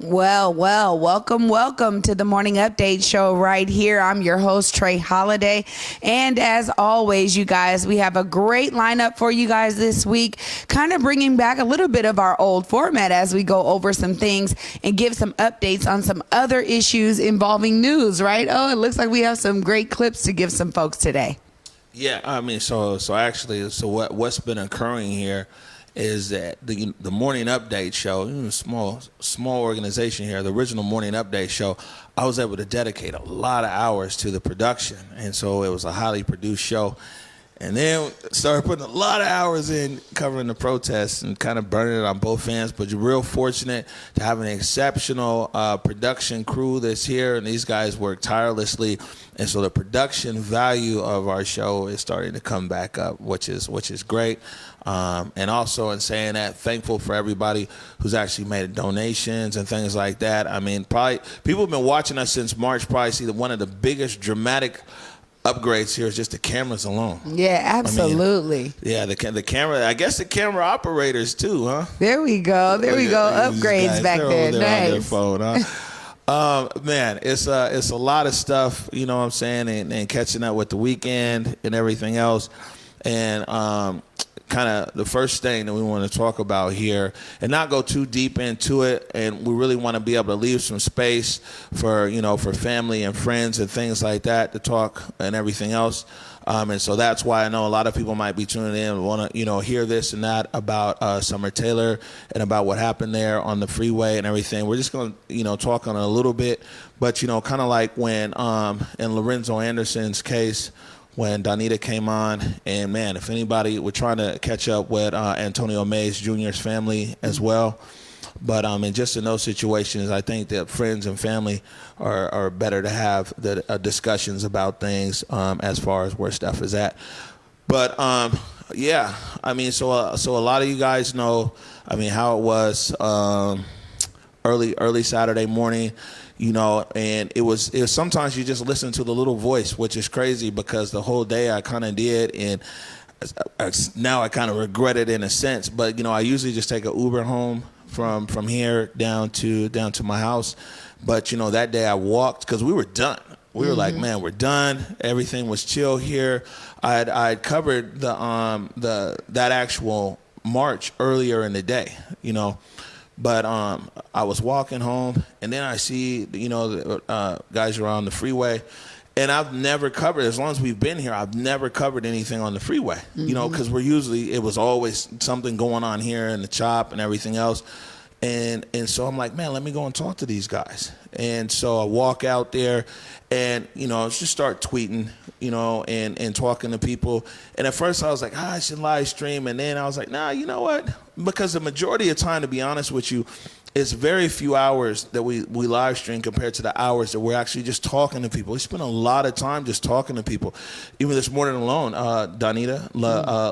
Well, welcome to the Morning Update Show right here. I'm your host, Trae Holiday. And as always, you guys, we have a great lineup for you guys this week, kind of bringing back a little bit of our old format as we go over some things and give some updates on some other issues involving news, right? Oh, it looks like we have some great clips to give some folks today. Yeah, I mean, so what's been occurring here is that the morning update show, small organization here, the original morning update show, I was able to dedicate a lot of hours to the production, and so it was a highly produced show. And then started putting a lot of hours in covering the protests and kind of burning it on both ends. But you're real fortunate to have an exceptional production crew that's here, and these guys work tirelessly. And so the production value of our show is starting to come back up, which is great. And also in saying that, thankful for everybody who's actually made donations and things like that. I mean, probably people have been watching us since March, probably see that one of the biggest dramatic upgrades here is just the cameras alone. Yeah, absolutely. The camera. I guess the camera operators too, huh? There we go. Upgrades back there. Nice. On their phone, huh? Man, it's a lot of stuff. You know what I'm saying, and catching up with the weekend and everything else, and kind of the first thing that we want to talk about here and not go too deep into it, and we really want to be able to leave some space for family and friends and things like that to talk and everything else, and so that's why I know a lot of people might be tuning in and want to hear this and that about Summer Taylor and about what happened there on the freeway and everything. We're just going to talk on it a little bit, but kind of like when in Lorenzo Anderson's case, when Donita came on, and man, if anybody, we're trying to catch up with Antonio Mays Jr.'s family as well. But and just in those situations, I think that friends and family are better to have the discussions about things as far as where stuff is at. But yeah, I mean, so a lot of you guys know, I mean, how it was early Saturday morning. And it was sometimes you just listen to the little voice, which is crazy because the whole day I kind of did, and now I kind of regret it in a sense. But I usually just take an Uber home from here down to my house. But that day I walked because we were done. We were like, man, we're done. Everything was chill here. I'd covered that actual march earlier in the day, But I was walking home, and then I see, the guys around the freeway, and I've never covered, as long as we've been here, I've never covered anything on the freeway, because it was always something going on here in the chop and everything else. And so I'm like, man, let me go and talk to these guys. And so I walk out there and, just start tweeting, and talking to people. And at first I was like, I should live stream. And then I was like, nah, you know what? Because the majority of time, to be honest with you, it's very few hours that we live stream compared to the hours that we're actually just talking to people. We spend a lot of time just talking to people. Even this morning alone, Donita,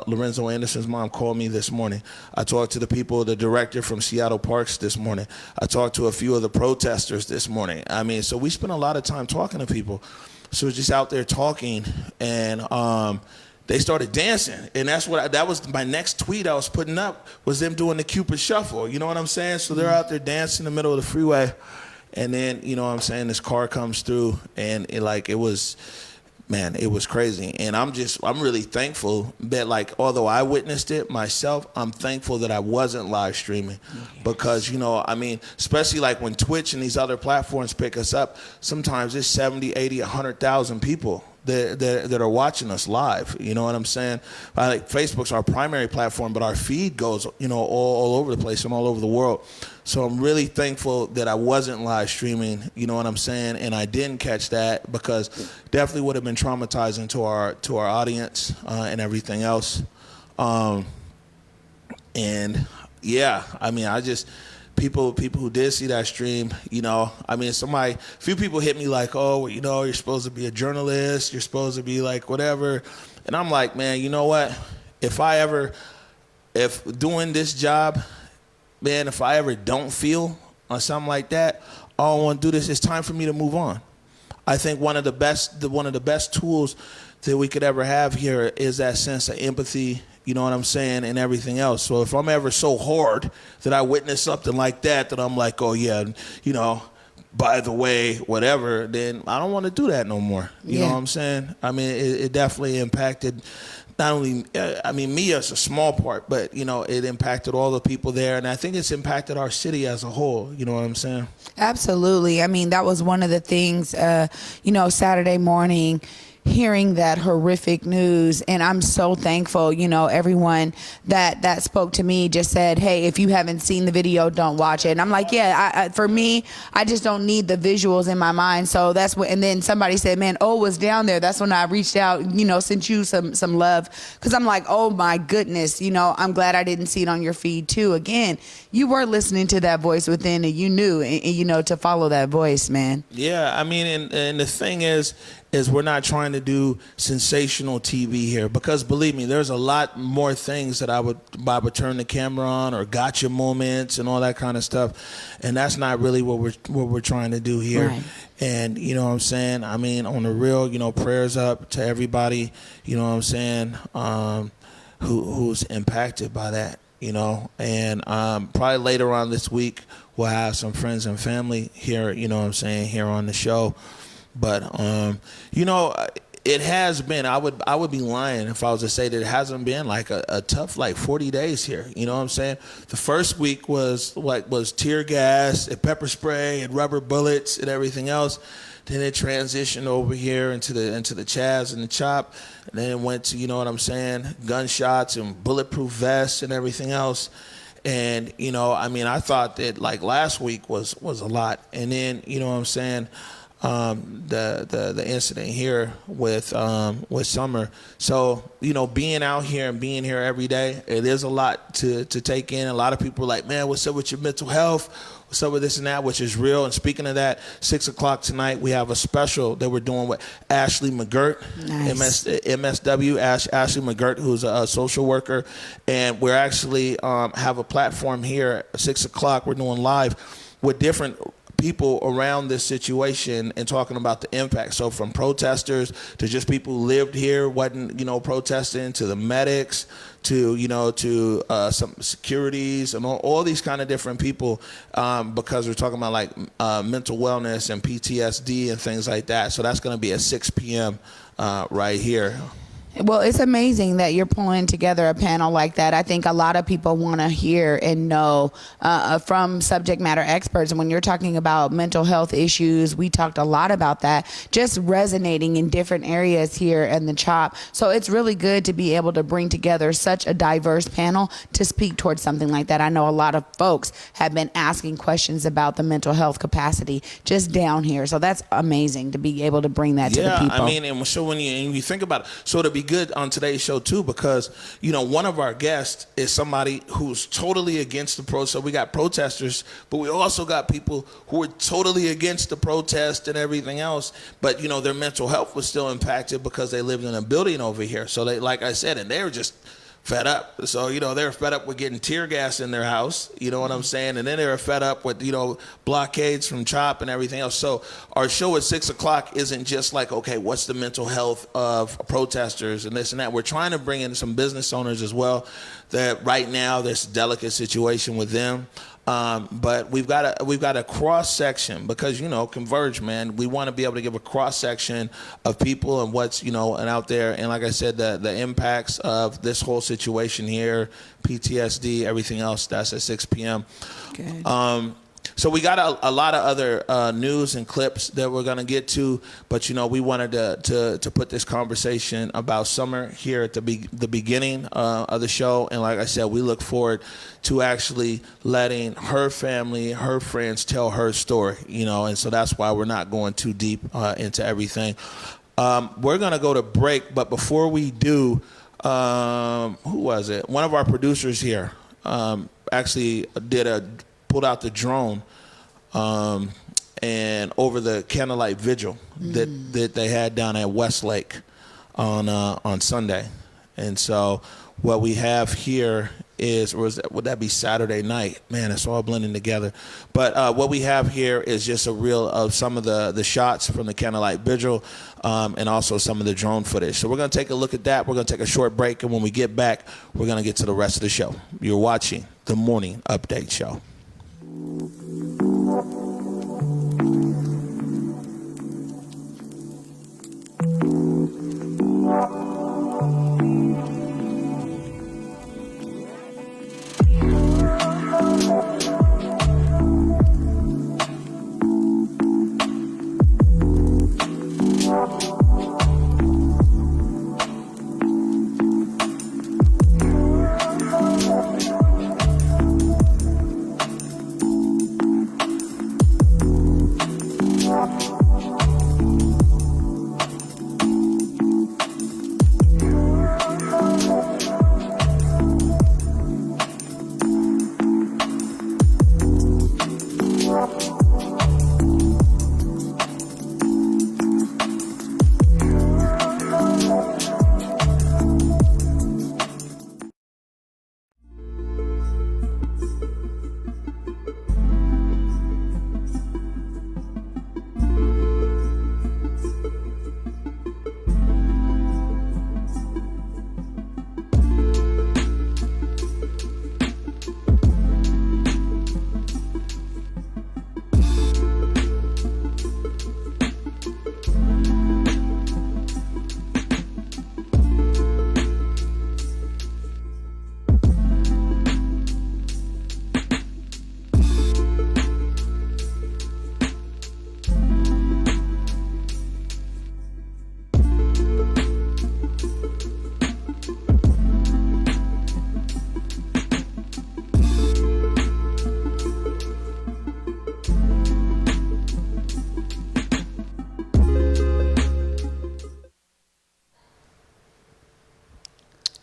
Lorenzo Anderson's mom, called me this morning. I talked to the people, the director from Seattle Parks this morning. I talked to a few of the protesters this morning. I mean, so we spend a lot of time talking to people. So just out there talking, and they started dancing, and that was my next tweet I was putting up, was them doing the Cupid Shuffle. You know what I'm saying? So they're out there dancing in the middle of the freeway, and then this car comes through, and it was crazy. And I'm really thankful that, although I witnessed it myself, I'm thankful that I wasn't live streaming, because especially when Twitch and these other platforms pick us up, sometimes it's 70, 80, 100,000 people that are watching us live. You know what I'm saying? Facebook's our primary platform, but our feed goes, all over the place and all over the world. So I'm really thankful that I wasn't live streaming, you know what I'm saying? And I didn't catch that, because definitely would have been traumatizing to our audience and everything else. And yeah, people who did see that stream, a few people hit me like, oh, you're supposed to be a journalist, you're supposed to be whatever. And I'm like, man, you know what? If doing this job, man, if I ever don't feel on something like that, I don't want to do this, it's time for me to move on. I think one of the best tools that we could ever have here is that sense of empathy You know what I'm saying? And everything else. So if I'm ever so hard that I witness something like that I'm like, oh yeah, you know, by the way, whatever, then I don't want to do that no more. You know what I'm saying? I mean, it definitely impacted not only, I mean, me as a small part, but, you know, it impacted all the people there. And I think it's impacted our city as a whole. You know what I'm saying? Absolutely. I mean, that was one of the things, you know, Saturday morning, hearing that horrific news. And I'm so thankful, you know, everyone that spoke to me just said, hey, if you haven't seen the video, don't watch it. And I'm like, yeah, for me, I just don't need the visuals in my mind. So that's what, and then somebody said, man, O was down there. That's when I reached out, you know, sent you some love. Cause I'm like, oh my goodness, you know, I'm glad I didn't see it on your feed too. Again, you were listening to that voice within and you knew, and you know, to follow that voice, man. Yeah. I mean, and the thing is we're not trying to do sensational TV here, because believe me, there's a lot more things that I would turn the camera on, or gotcha moments and all that kind of stuff, and that's not really what we're trying to do here. Right. And you know what I'm saying? I mean, on the real, you know, prayers up to everybody, you know what I'm saying, who's impacted by that, you know. And probably later on this week we'll have some friends and family here, you know what I'm saying, here on the show. But, you know, it has been, I would be lying if I was to say that it hasn't been like a tough, like 40 days here. You know what I'm saying? The first week was tear gas and pepper spray and rubber bullets and everything else. Then it transitioned over here into the Chaz and the Chop. And then it went to, you know what I'm saying, gunshots and bulletproof vests and everything else. And, you know, I mean, I thought that like last week was a lot. And then, you know what I'm saying, the incident here with Summer. So, you know, being out here and being here every day, it is a lot to take in. A lot of people are like, man, what's up with your mental health? What's up with this and that, which is real. And speaking of that, 6 o'clock tonight, we have a special that we're doing with Ashley McGirt, nice. MSW, Ashley McGirt, who's a social worker. And we're actually have a platform here at 6 o'clock. We're doing live with different people around this situation and talking about the impact. So from protesters to just people who lived here, wasn't, you know, protesting, to the medics, to, you know, to some securities and all these kind of different people, because we're talking about like mental wellness and PTSD and things like that. So that's going to be at 6 p.m. Right here. Well, it's amazing that you're pulling together a panel like that. I think a lot of people want to hear and know from subject matter experts. And when you're talking about mental health issues, we talked a lot about that, just resonating in different areas here in the CHOP. So it's really good to be able to bring together such a diverse panel to speak towards something like that. I know a lot of folks have been asking questions about the mental health capacity just down here. So that's amazing to be able to bring that to the people. Yeah, I mean, and so when you think about it, so to be good on today's show too, because, you know, one of our guests is somebody who's totally against the protest. So we got protesters, but we also got people who are totally against the protest and everything else, but, you know, their mental health was still impacted because they lived in a building over here. So they, like I said, and they were just fed up. So, you know, they were fed up with getting tear gas in their house, you know what I'm saying? And then they were fed up with, you know, blockades from CHOP and everything else. So our show at 6 o'clock isn't just like, okay, what's the mental health of protesters and this and that. We're trying to bring in some business owners as well, that right now there's a delicate situation with them. But we've got a cross section, because, you know, Converge, man, we want to be able to give a cross section of people and what's, you know, and out there. And like I said, the impacts of this whole situation here, PTSD, everything else, that's at 6 p.m. Okay. So we got a lot of other news and clips that we're going to get to, but, you know, we wanted to put this conversation about Summer here at the beginning of the show. And like I said, we look forward to actually letting her family, her friends tell her story, you know, and so that's why we're not going too deep into everything. We're going to go to break, but before we do, who was it? One of our producers here actually pulled out the drone and over the candlelight vigil that they had down at Westlake on Sunday. And so what we have here would that be Saturday night? Man, it's all blending together. But what we have here is just a reel of some of the shots from the Candlelight Vigil, and also some of the drone footage. So we're going to take a look at that. We're going to take a short break, and when we get back, we're going to get to the rest of the show. You're watching the Morning Update Show.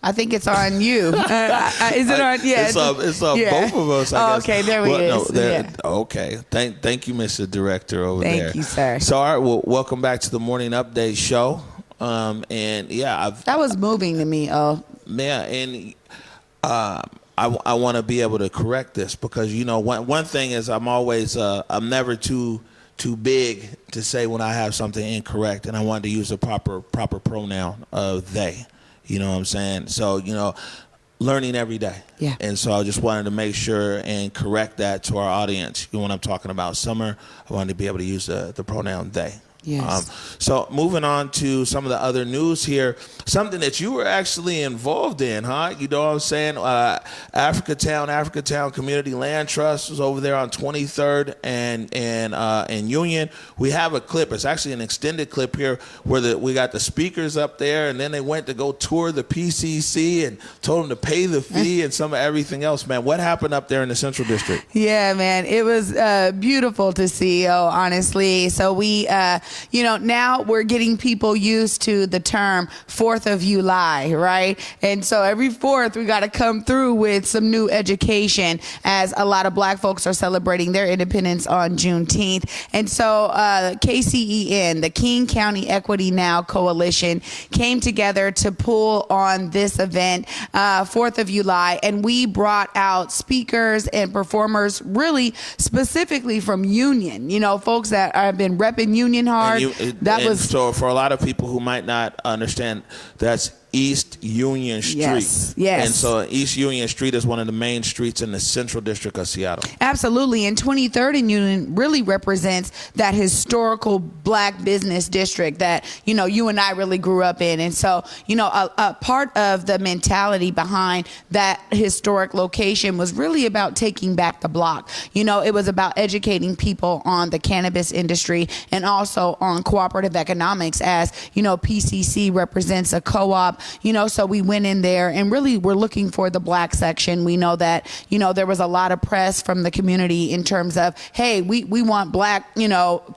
I think it's on you. Is it on? Yeah, it's on both of us. I guess. Okay, there we go. Okay, thank you, Mr. Director over there. Thank you, sir. So, all right, well, welcome back to the Morning Update Show. And yeah, that was moving to me. Oh, yeah, and I want to be able to correct this because one thing is I'm always I'm never too big to say when I have something incorrect, and I wanted to use a proper pronoun of they. You know what I'm saying? So, learning every day. Yeah. And so I just wanted to make sure and correct that to our audience. When I'm talking about summer, I wanted to be able to use the pronoun they. Yes. So moving on to some of the other news here, something that you were actually involved in, huh? You know what I'm saying? Africatown Community Land Trust was over there on 23rd and Union. We have a clip. It's actually an extended clip here where we got the speakers up there, and then they went to go tour the PCC and told them to pay the fee and some of everything else. Man, what happened up there in the Central District? Yeah, man, it was beautiful to see. Honestly, so we. Now we're getting people used to the term 4th of July, right? And so every 4th, we got to come through with some new education as a lot of Black folks are celebrating their independence on Juneteenth. And so KCEN, the King County Equity Now Coalition, came together to pull on this event, 4th of July, and we brought out speakers and performers really specifically from Union, folks that have been repping Union hard. So for a lot of people who might not understand, that's East Union Street. Yes. And so East Union Street is one of the main streets in the Central District of Seattle. Absolutely. And 23rd and Union really represents that historical Black business district that, you and I really grew up in. And so, a part of the mentality behind that historic location was really about taking back the block. It was about educating people on the cannabis industry and also on cooperative economics as, PCC represents a co-op. So we went in there and really we're looking for the Black section. We know that, there was a lot of press from the community in terms of, hey, we want Black,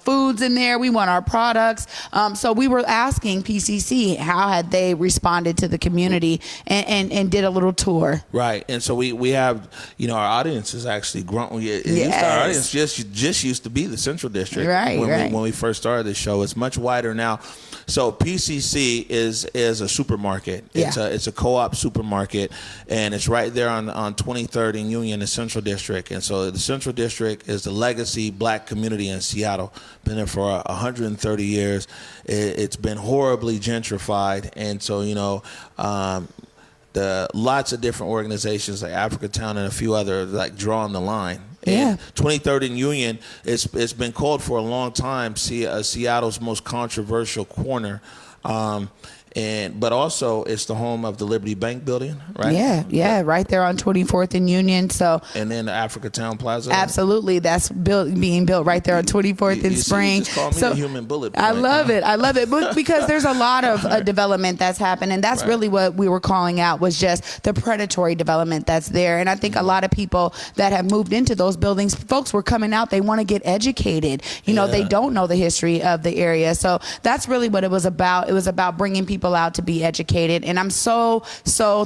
foods in there. We want our products. So we were asking PCC, how had they responded to the community and did a little tour. Right. And so we have, our audience is actually grown. Our audience just used to be the Central District. Right. When we first started the show. It's much wider now. So PCC is a supermarket. Yes. It's a co-op supermarket, and it's right there on 23rd and Union, the Central District. And so the Central District is the legacy black community in Seattle. Been there for 130 years. It's been horribly gentrified, and so the lots of different organizations like Africa Town and a few others like drawing the line. And 23rd and Union, it's been called for a long time Seattle's most controversial corner. But also it's the home of the Liberty Bank building, right? Yeah, right there on 24th and Union. So, and then the Africa Town Plaza. Absolutely, that's being built right there on 24th and Spring. You just call me the human bullet point. I love it, but because there's a lot of development that's happened, and that's really what we were calling out, was just the predatory development that's there. And I think a lot of people that have moved into those buildings, folks were coming out, they want to get educated. They don't know the history of the area, so that's really what it was about. It was about bringing people out to be educated, and I'm so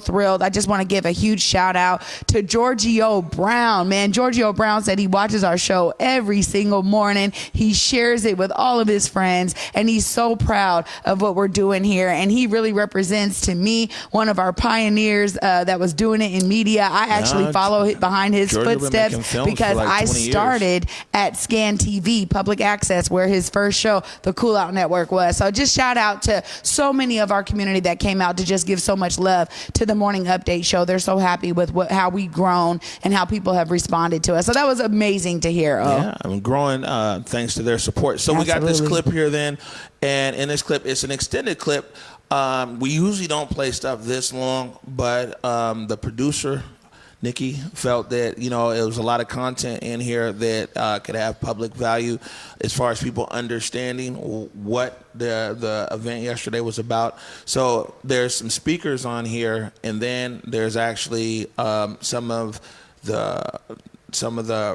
thrilled. I just want to give a huge shout out to Giorgio Brown. Man, Giorgio Brown said he watches our show every single morning. He shares it with all of his friends, and he's so proud of what we're doing here. And he really represents, to me, one of our pioneers that was doing it in media. I actually follow behind his footsteps because I started at Scan TV, public access, where his first show, The Cool Out Network, was. So just shout out to so many of our community that came out to just give so much love to the Morning Update show. They're so happy with how we've grown and how people have responded to us. So that was amazing to hear. Yeah, I'm growing thanks to their support. So we got this clip here then, and in this clip, it's an extended clip. We usually don't play stuff this long, but the producer, Nikki, felt that it was a lot of content in here that could have public value as far as people understanding what the event yesterday was about. So there's some speakers on here, and then there's actually some of the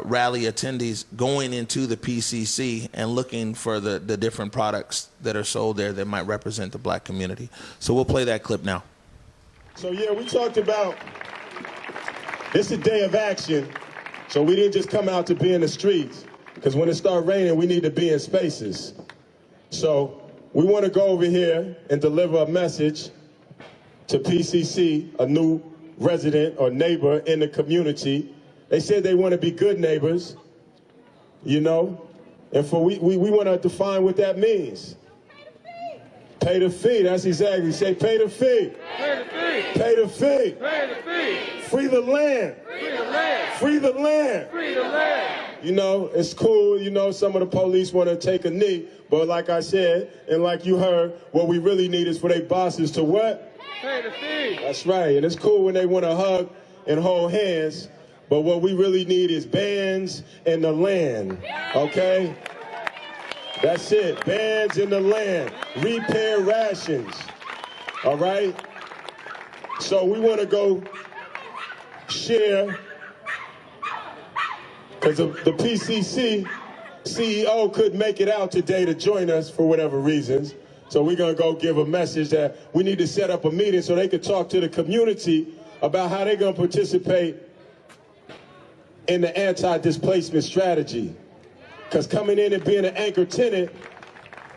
rally attendees going into the PCC and looking for the different products that are sold there that might represent the black community. So we'll play that clip now. So we talked about it's a day of action, so we didn't just come out to be in the streets, because when it starts raining, we need to be in spaces. So we want to go over here and deliver a message to PCC, a new resident or neighbor in the community. They said they want to be good neighbors, and we want to define what that means. Pay the fee, that's exactly. Say pay the fee. Pay the fee. Pay the fee. Pay the fee. Free the land. Free the land. Free the land. Free the land. It's cool, some of the police want to take a knee, but like I said, and like you heard, what we really need is for their bosses to what? Pay the fee. That's right, and it's cool when they want to hug and hold hands, but what we really need is bands and the land, okay? That's it, bands in the land, repair rations, all right? So we want to go share, because the PCC CEO couldn't make it out today to join us for whatever reasons. So we're going to go give a message that we need to set up a meeting so they could talk to the community about how they're going to participate in the anti-displacement strategy. Because coming in and being an anchor tenant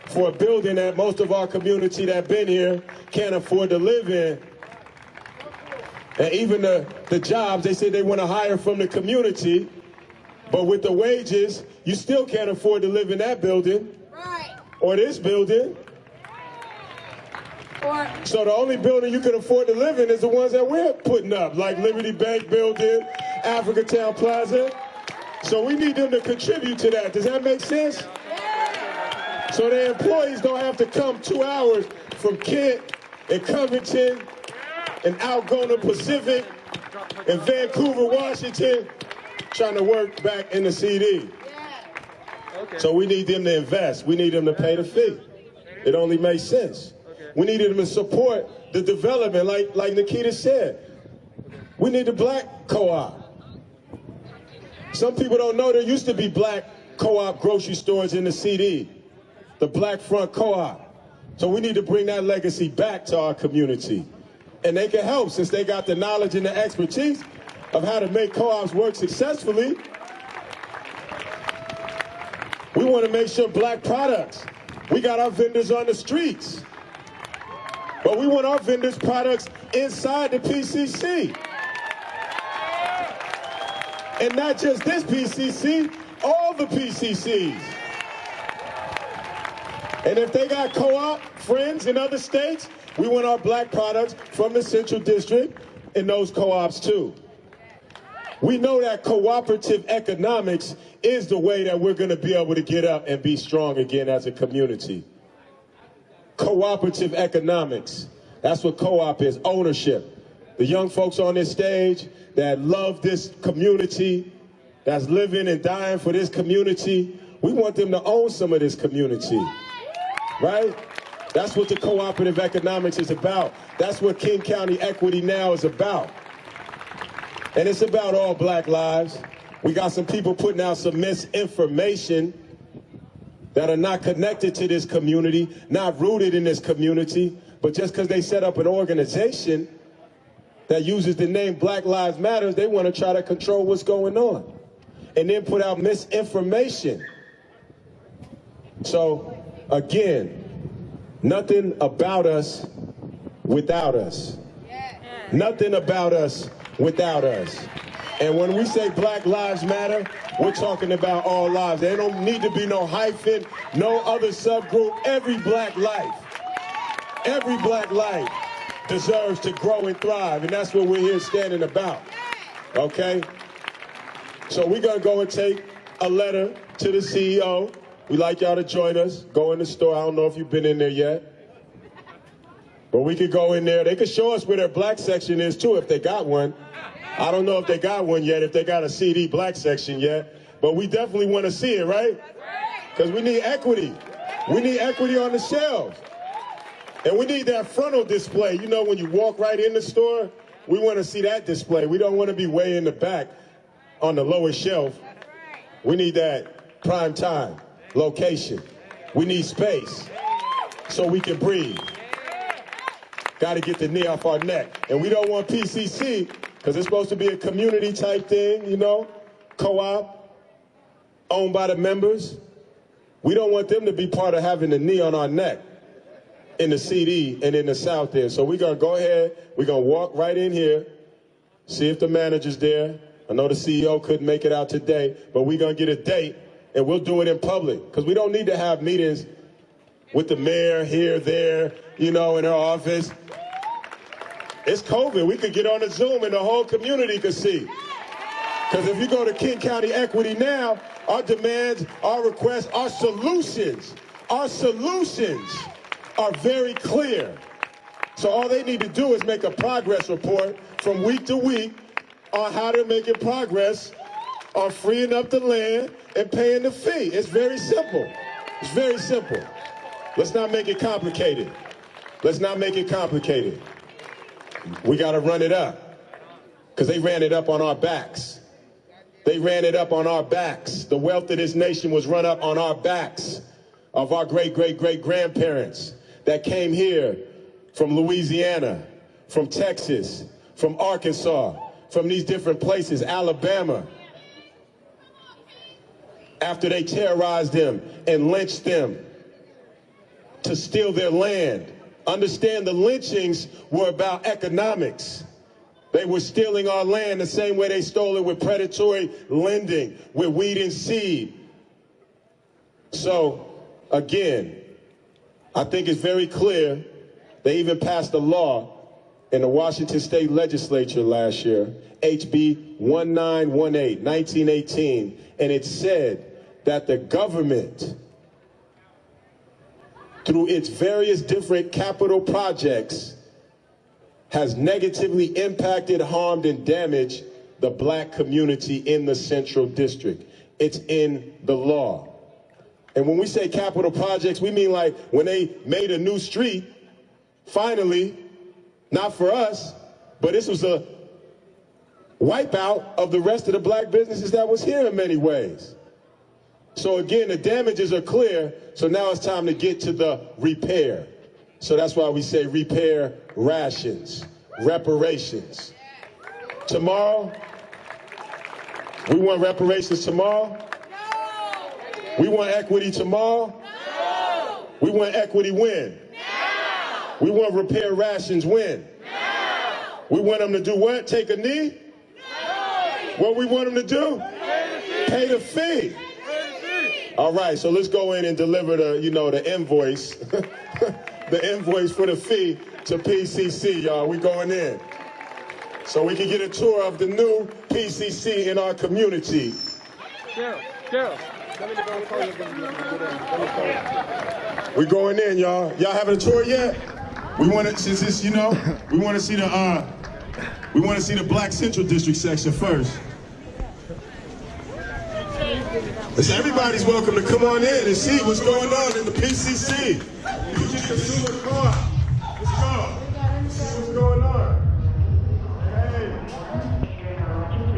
for a building that most of our community that been here can't afford to live in, and even the jobs, they say they want to hire from the community, but with the wages, you still can't afford to live in that building, or this building. So the only building you can afford to live in is the ones that we're putting up, like Liberty Bank building, Africa Town Plaza. So we need them to contribute to that. Does that make sense? So the employees don't have to come 2 hours from Kent and Covington and Algona Pacific and Vancouver, Washington, trying to work back in the CD. So we need them to invest. We need them to pay the fee. It only makes sense. We need them to support the development, like Nikita said. We need the black co-op. Some people don't know there used to be black co-op grocery stores in the CD, the Black Front Co-op. So we need to bring that legacy back to our community. And they can help since they got the knowledge and the expertise of how to make co-ops work successfully. We want to make sure black products, we got our vendors on the streets. But we want our vendors' products inside the PCC. And not just this PCC, all the PCCs. And if they got co-op friends in other states, we want our black products from the Central District in those co-ops too. We know that cooperative economics is the way that we're going to be able to get up and be strong again as a community. Cooperative economics. That's what co-op is, ownership. The young folks on this stage that love this community, that's living and dying for this community, we want them to own some of this community, right? That's what the cooperative economics is about. That's what King County Equity Now is about. And it's about all black lives. We got some people putting out some misinformation that are not connected to this community, not rooted in this community, but just because they set up an organization that uses the name Black Lives Matter, they want to try to control what's going on and then put out misinformation. So, again, nothing about us without us. Nothing about us without us. And when we say Black Lives Matter, we're talking about all lives. There don't need to be no hyphen, no other subgroup. Every black life deserves to grow and thrive. And that's what we're here standing about. Okay? So we're going to go and take a letter to the CEO. We'd like y'all to join us. Go in the store. I don't know if you've been in there yet. But we could go in there. They could show us where their black section is, too, if they got one. I don't know if they got one yet, if they got a CD black section yet. But we definitely want to see it, right? Because we need equity. We need equity on the shelves. And we need that frontal display. You know, when you walk right in the store, we want to see that display. We don't want to be way in the back on the lowest shelf. We need that prime time location. We need space so we can breathe. Got to get the knee off our neck. And we don't want PCC, because it's supposed to be a community type thing, you know, co-op, owned by the members. We don't want them to be part of having the knee on our neck in the CD and in the South there. So we're going to go ahead, we're going to walk right in here, see if the manager's there. I know the CEO couldn't make it out today, but we're going to get a date, and we'll do it in public, because we don't need to have meetings with the mayor here, there, you know, in her office. It's COVID. We could get on a Zoom and the whole community could see. Because if you go to King County Equity Now, our demands, our requests, our solutions are very clear. So all they need to do is make a progress report from week to week on how they're making progress on freeing up the land and paying the fee. It's very simple. It's very simple. Let's not make it complicated. Let's not make it complicated. We got to run it up, because they ran it up on our backs. They ran it up on our backs. The wealth of this nation was run up on our backs of our great-great-great-grandparents that came here from Louisiana, from Texas, from Arkansas, from these different places, Alabama, after they terrorized them and lynched them to steal their land. Understand, the lynchings were about economics. They were stealing our land the same way they stole it with predatory lending, with weed and seed. So, again, I think it's very clear. They even passed a law in the Washington State Legislature last year, HB 1918, 1918, and it said that the government, through its various different capital projects, has negatively impacted, harmed, and damaged the black community in the Central District. It's in the law. And when we say capital projects, we mean like when they made a new street, finally, not for us, but this was a wipeout of the rest of the black businesses that was here in many ways. So again, the damages are clear, so now it's time to get to the repair. So that's why we say repair rations, reparations. Tomorrow, we want reparations tomorrow? No. We want equity tomorrow? No. We want equity when? Now. We want repair rations when? Now. We want them to do what? Take a knee? No. What we want them to do? Pay the fee. All right, so let's go in and deliver the, the invoice, the invoice for the fee to PCC, y'all. We going in. So we can get a tour of the new PCC in our community. We going in, y'all. Y'all having a tour yet? We want to, since this, we want to see the Black Central District section first. So everybody's welcome to come on in and see what's going on in the PCC. You can consume a car. Let's go. See what's going on. Hey.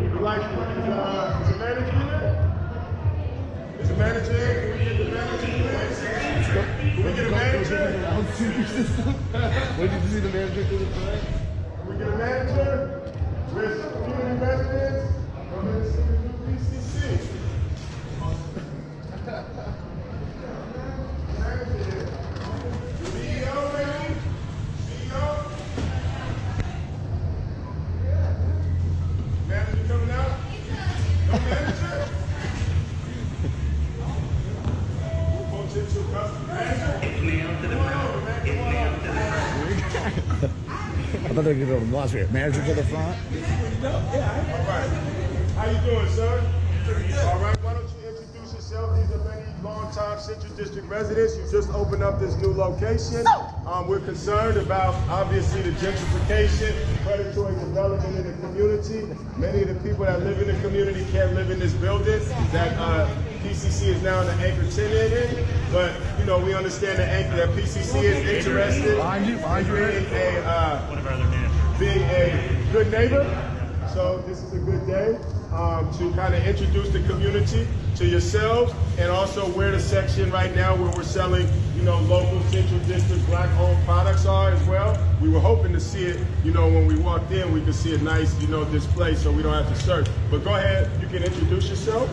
You like it? Is the manager here? Is the manager here? Can we get the manager, please? Can we get a manager? When did you see the manager through the play? Can we get a manager? With community residents? Come in and see the new PCC. I thought they were going to watch it. Manager to the front. All right. How you doing, sir? All right. Why don't you introduce yourself? These are many long-time Central District residents. You just opened up this new location. We're concerned about, obviously, the gentrification, predatory development in the community. Many of the people that live in the community can't live in this building that PCC is now an anchor tenant in. But, we understand that PCC is interested in being a good neighbor. So this is a good day to kind of introduce the community to yourselves, and also where the section right now where we're selling, local Central District Black-owned products are as well. We were hoping to see it, when we walked in, we could see a nice, display so we don't have to search. But go ahead, you can introduce yourself,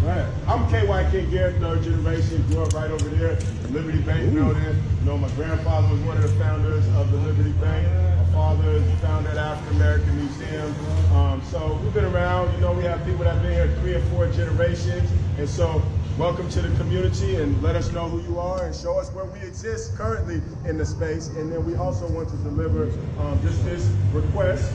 Right. I'm KY King Garrett, third generation, grew up right over there, the Liberty Bank building. My grandfather was one of the founders of the Liberty Bank. My father founded African American Museum. So we've been around, we have people that have been here 3 or 4 generations. And so welcome to the community, and let us know who you are and show us where we exist currently in the space. And then we also want to deliver just this request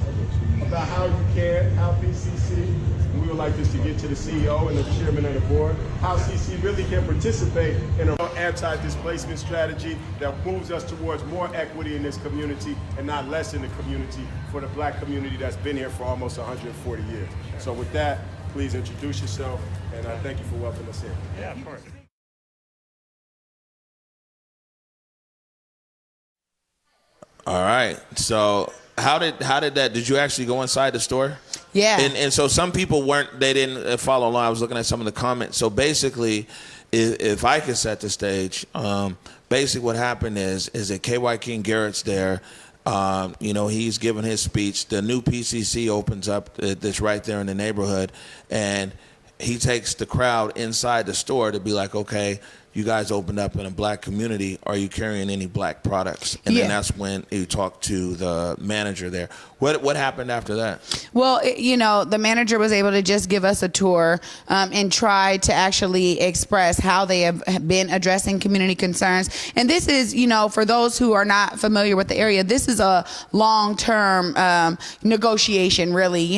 about how you can, how PCC, we would like this to get to the CEO and the chairman of the board, how CC really can participate in an anti-displacement strategy that moves us towards more equity in this community and not less in the community for the Black community that's been here for almost 140 years. So with that, please introduce yourself, and I thank you for welcoming us in. Yeah, of course. All right. So how did that? Did you actually go inside the store? Yeah. And so some people didn't follow along. I was looking at some of the comments. So basically, if I could set the stage, basically what happened is that KY King Garrett's there. He's giving his speech. The new PCC opens up that's right there in the neighborhood, and he takes the crowd inside the store to be like, okay, you guys opened up in a Black community. Are you carrying any Black products? And then that's when he talked to the manager there. What happened after that? Well, the manager was able to just give us a tour and try to actually express how they have been addressing community concerns. And this is, for those who are not familiar with the area, this is a long-term negotiation, really.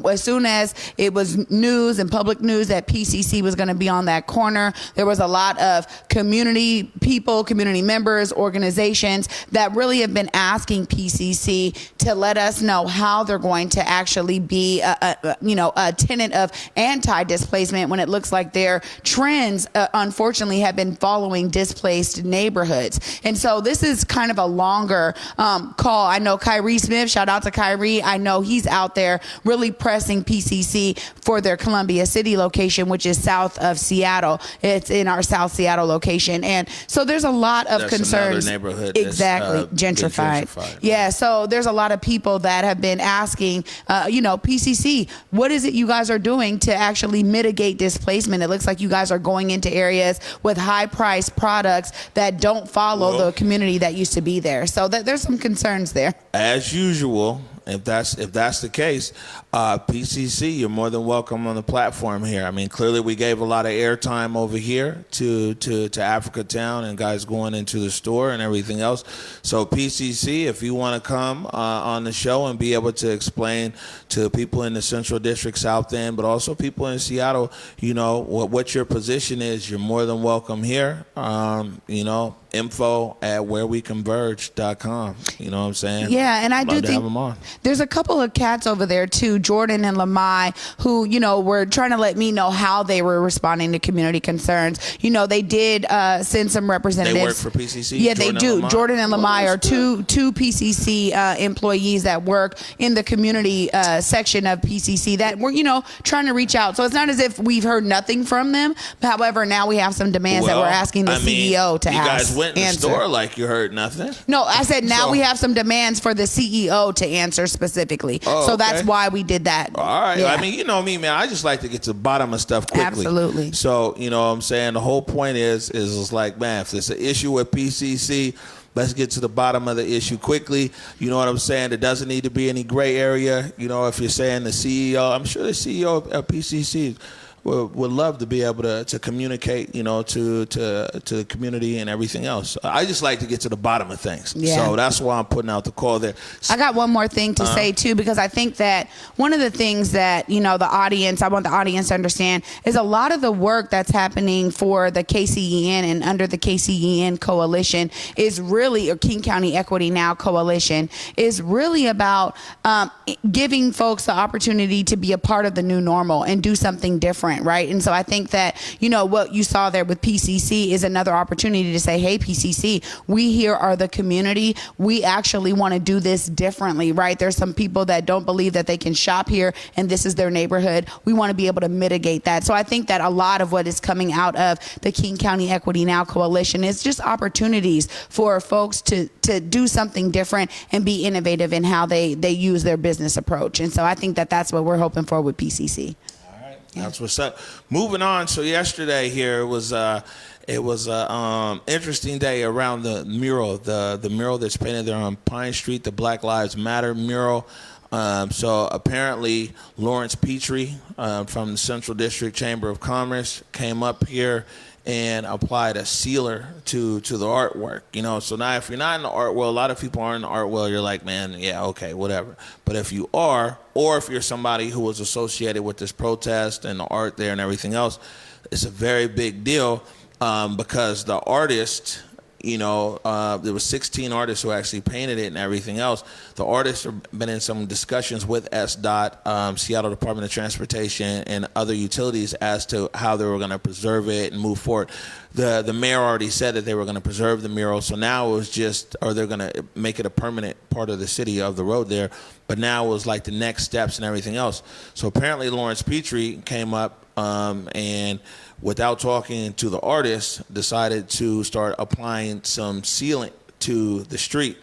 As soon as it was news and public news that PCC was going to be on that corner, there was a lot of community people, community members, organizations that really have been asking PCC to let us know how they're going to actually be a tenant of anti-displacement when it looks like their trends unfortunately have been following displaced neighborhoods. And so this is kind of a longer call. I know Kyrie Smith, shout out to Kyrie. I know he's out there really pressing PCC for their Columbia City location, which is south of Seattle. It's in our South Seattle Seattle location. And so there's a lot of That's concerns. another neighborhood that's, Exactly. been Gentrified. Yeah. So there's a lot of people that have been asking, PCC, what is it you guys are doing to actually mitigate displacement? It looks like you guys are going into areas with high priced products that don't follow the community that used to be there. So there's some concerns there. As usual, if that's the case, PCC, you're more than welcome on the platform here. I mean, clearly we gave a lot of airtime over here to Africa Town and guys going into the store and everything else. So PCC, if you want to come on the show and be able to explain to people in the Central District, South End, but also people in Seattle, what your position is, you're more than welcome here. info@whereweconverge.com. You know what I'm saying? Yeah, and I do Love to have think them on. there's a couple of cats over there too, Jordan and Lamai, who, were trying to let me know how they were responding to community concerns. They did send some representatives. They work for PCC? Yeah, Jordan they do. and Lamai? Jordan and Lamai are That's good. two PCC employees that work in the community section of PCC that were, trying to reach out. So it's not as if we've heard nothing from them. However, now we have some demands that we're asking the CEO to you ask. guys went in the answer. store like you heard nothing. No, I said now So- we have some demands for the CEO to answer specifically. Oh, so that's okay. why we did that. All right. Yeah. I mean, you know me, man. I just like to get to the bottom of stuff quickly. Absolutely. So, you know what I'm saying? The whole point is like, man, if there's an issue with PCC, let's get to the bottom of the issue quickly. You know what I'm saying? There doesn't need to be any gray area. If you're saying the CEO, I'm sure the CEO of PCC would love to be able to communicate, to the community and everything else. I just like to get to the bottom of things. Yeah. So that's why I'm putting out the call there. I got one more thing to say too, because I think that one of the things that, I want the audience to understand is a lot of the work that's happening for the KCEN and under the KCEN coalition is really, or King County Equity Now coalition, is really about giving folks the opportunity to be a part of the new normal and do something different. Right. And so I think that, what you saw there with PCC is another opportunity to say, hey, PCC, we here are the community. We actually want to do this differently. Right. There's some people that don't believe that they can shop here and this is their neighborhood. We want to be able to mitigate that. So I think that a lot of what is coming out of the King County Equity Now coalition is just opportunities for folks to do something different and be innovative in how they use their business approach. And so I think that that's what we're hoping for with PCC. That's what's up. Moving on. So yesterday here it was a interesting day around the mural, the mural that's painted there on Pine Street, the Black Lives Matter mural. So apparently Lawrence Petrie from the Central District Chamber of Commerce came up here and applied a sealer to the artwork. So now if you're not in the art world, a lot of people are in the art world, you're like, man, yeah, okay, whatever. But if you are, or if you're somebody who was associated with this protest and the art there and everything else, it's a very big deal because the artist, there was 16 artists who actually painted it and everything else. The artists have been in some discussions with SDOT, Seattle Department of Transportation, and other utilities as to how they were going to preserve it and move forward. The mayor already said that they were going to preserve the mural, so now it was they're going to make it a permanent part of the city of the road there. But now it was like the next steps and everything else. So apparently Lawrence Petrie came up and without talking to the artist, decided to start applying some sealant to the street.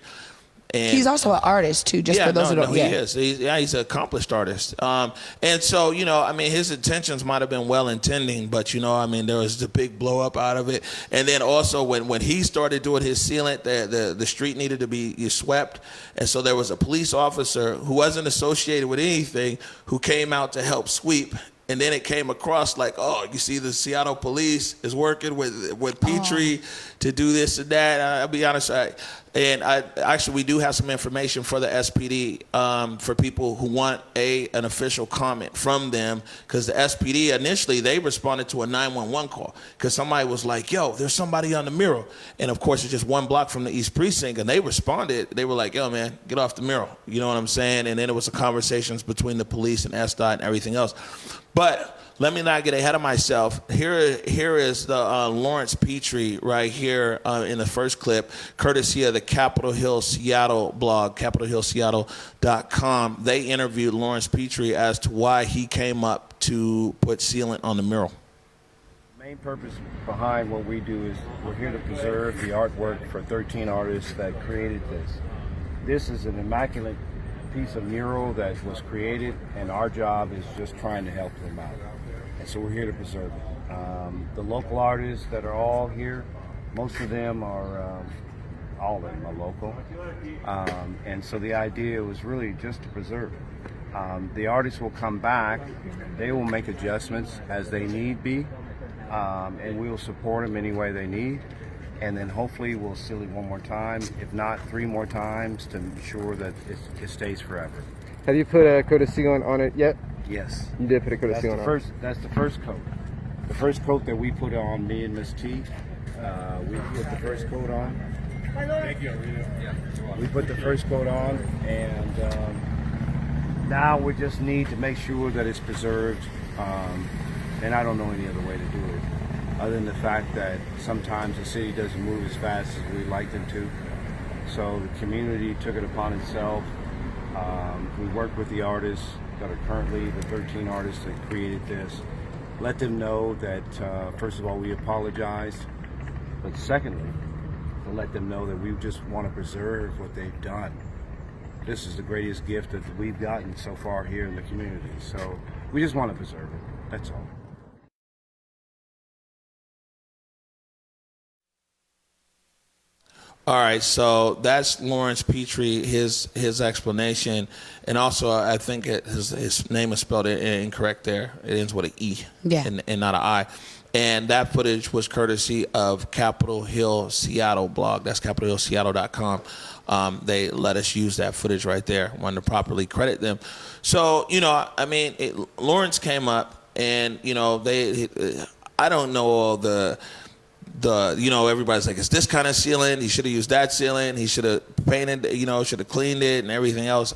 And he's also an artist too, just for those who don't. He is. He's an accomplished artist. And so, his intentions might have been well-intending, but, there was the big blow-up out of it. And then also when he started doing his sealant, the street needed to be swept. And so there was a police officer who wasn't associated with anything who came out to help sweep. And then it came across like, oh, you see the Seattle police is working with Petrie to do this and that. I'll be honest, we do have some information for the SPD for people who want an official comment from them, because the SPD initially they responded to a 911 call because somebody was like, yo, there's somebody on the mural. And of course it's just one block from the East Precinct, and they responded. They were like, yo, man, get off the mural. You know what I'm saying? And then it was the conversations between the police and SDOT and everything else. But let me not get ahead of myself. Here is the Lawrence Petrie right here in the first clip, courtesy of the Capitol Hill Seattle blog, capitolhillseattle.com. They interviewed Lawrence Petrie as to why he came up to put sealant on the mural. main purpose behind what we do is we're here to preserve the artwork for 13 artists that created this. This is an immaculate piece of mural that was created, and our job is just trying to help them out. And so we're here to preserve it. The local artists that are all here, most of them are, all of them are local. And so the idea was really just to preserve it. The artists will come back, they will make adjustments as they need be, and we will support them any way they need. And then hopefully we'll seal it one more time, if not 3 more times, to ensure that it stays forever. Have you put a coat of seal on it yet? Yes. You did put a coat of seal on it. That's the first coat. The first coat that we put on, me and Miss T, we put the first coat on. Thank you. We put the first coat on, and now we just need to make sure that it's preserved. And I don't know any other way to do it, other than the fact that sometimes the city doesn't move as fast as we'd like them to. So the community took it upon itself. We worked with the artists that are currently the 13 artists that created this. Let them know that, first of all, we apologize, but secondly, to let them know that we just want to preserve what they've done. This is the greatest gift that we've gotten so far here in the community. So we just want to preserve it. That's all. All right, so that's Lawrence Petrie, his explanation, and also I think his name is spelled incorrect there. It ends with an E, and not an I. And that footage was courtesy of Capitol Hill Seattle blog. That's CapitolHillSeattle.com. They let us use that footage right there. Wanted to properly credit them. So I mean, Lawrence came up, and I don't know all the everybody's like, it's this kind of sealant. He should have used that sealant. He should have painted, should have cleaned it and everything else.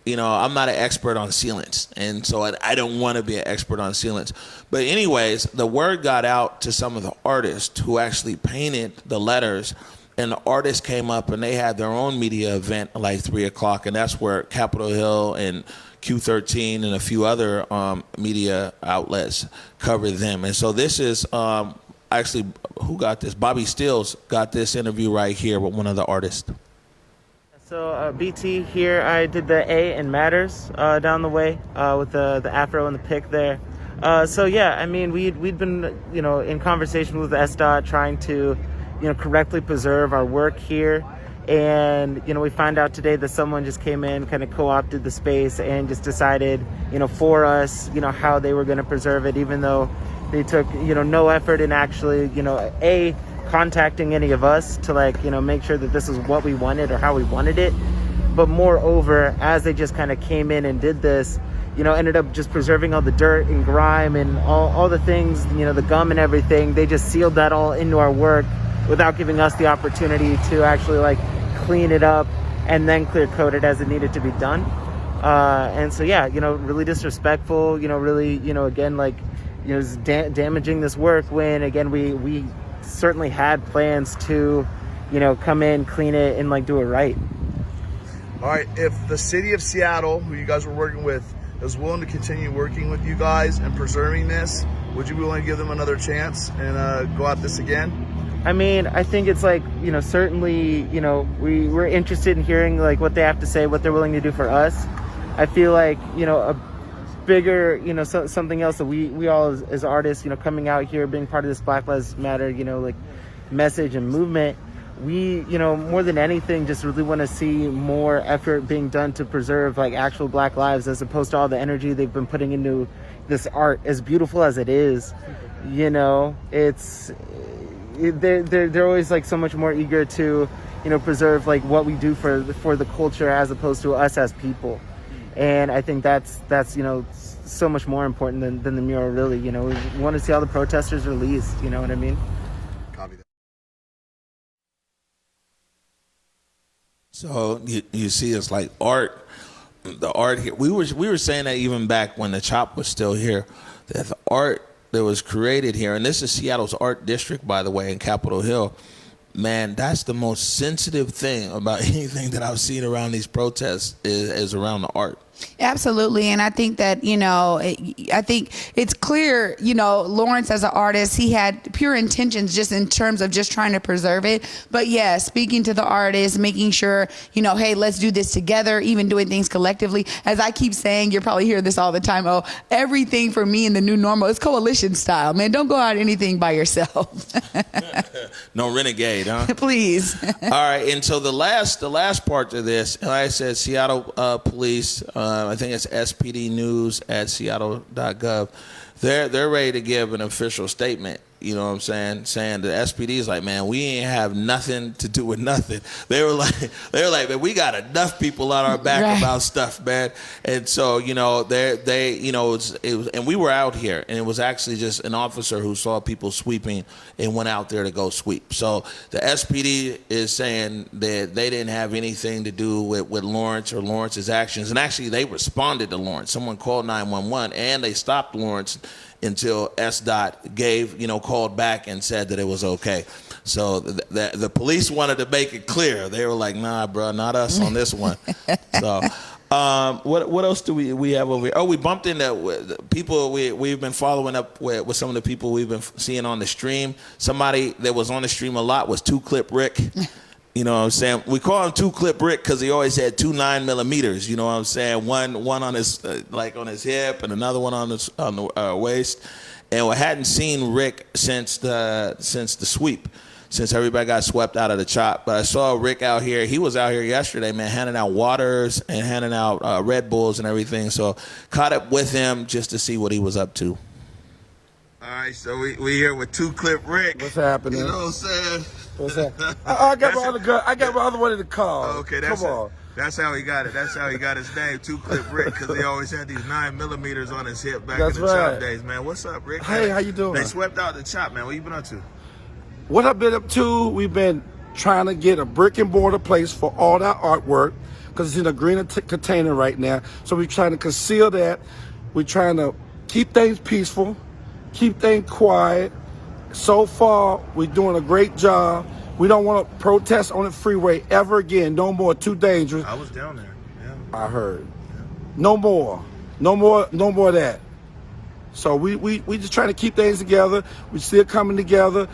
I'm not an expert on sealants, and so I don't want to be an expert on sealants. But anyways, the word got out to some of the artists who actually painted the letters, and the artists came up and they had their own media event at like 3 o'clock, and that's where Capitol Hill and Q13 and a few other media outlets covered them. And so this is actually, who got this? Bobby Stills got this interview right here with one of the artists. So BT here, I did the A in Matters down the way with the afro and the pick there. So yeah, I mean, we'd been in conversation with SDOT trying to correctly preserve our work here, and we find out today that someone just came in, kind of co-opted the space and just decided for us how they were going to preserve it, even though they took no effort in actually contacting any of us to make sure that this is what we wanted or how we wanted it. But moreover, as they just kind of came in and did this, ended up just preserving all the dirt and grime and all the things, the gum and everything. They just sealed that all into our work without giving us the opportunity to actually clean it up and then clear coat it as it needed to be done. And so yeah, really disrespectful, really, again, is damaging this work when, again, we certainly had plans to, come in, clean it, and do it right. All right, if the city of Seattle, who you guys were working with, is willing to continue working with you guys and preserving this, would you be willing to give them another chance and go at this again? I mean, I think it's certainly, we're interested in hearing what they have to say, what they're willing to do for us. I feel like, a bigger, something else that we all as artists, coming out here, being part of this Black Lives Matter, message and movement, we, more than anything, just really want to see more effort being done to preserve actual Black lives, as opposed to all the energy they've been putting into this art, as beautiful as it is. They're always so much more eager to, preserve what we do for the culture, as opposed to us as people. And I think that's so much more important than the mural, really. We want to see all the protesters released, you know what I mean? Copy that. So you see, it's like art. The art here. We were saying that even back when the Chop was still here, that the art that was created here, and this is Seattle's art district, by the way, in Capitol Hill. Man, that's the most sensitive thing about anything that I've seen around these protests is around the art. Absolutely. And I think that, I think it's clear, Lawrence as an artist, he had pure intentions just in terms of just trying to preserve it. But yeah, speaking to the artist, making sure, hey, let's do this together, even doing things collectively. As I keep saying, you'll probably hear this all the time. Oh, everything for me in the new normal is coalition style, man. Don't go out anything by yourself. No renegade, huh? Please. All right. And so the last part of this, like I said, Seattle police, I think it's SPD News at Seattle.gov. They're ready to give an official statement. You know what I'm saying the SPD is like, man, we ain't have nothing to do with nothing. They were like, man, we got enough people on our back about stuff, man. And so, and we were out here, and it was actually just an officer who saw people sweeping and went out there to go sweep. So the SPD is saying that they didn't have anything to do with Lawrence or Lawrence's actions. And actually, they responded to Lawrence. Someone called 911, and they stopped Lawrence until SDOT called back and said that it was okay. So the police wanted to make it clear. They were like, nah, bro, not us on this one. So what else do we have over here? Oh, we bumped into people. We've been following up with some of the people we've been seeing on the stream. Somebody that was on the stream a lot was 2-Clip Rick. You know what I'm saying? We call him 2-Clip Rick because he always had 2 9mm. You know what I'm saying? One on his on his hip and another one on the waist. And we hadn't seen Rick since the sweep, since everybody got swept out of the chop. But I saw Rick out here. He was out here yesterday, man, handing out waters and handing out Red Bulls and everything. So caught up with him just to see what he was up to. All right, so we here with 2-Clip Rick. What's happening? You know what I'm saying? What's that? I got my other gun. I got my other one in the car. Okay, come on. That's how he got it. That's how he got his name, 2-Clip Rick, because he always had these 9mm on his hip back in the chop days, man. What's up, Rick? Hey, how you doing? They swept out the chop, man. What you been up to? What I've been up to, we've been trying to get a brick and mortar place for all that artwork, because it's in a green container right now. So we're trying to conceal that. We're trying to keep things peaceful, keep things quiet. So far, we're doing a great job. We don't want to protest on the freeway ever again. No more. Too dangerous. I was down there. Yeah. I heard. Yeah. No more of that. So we just trying to keep things together. We still coming together.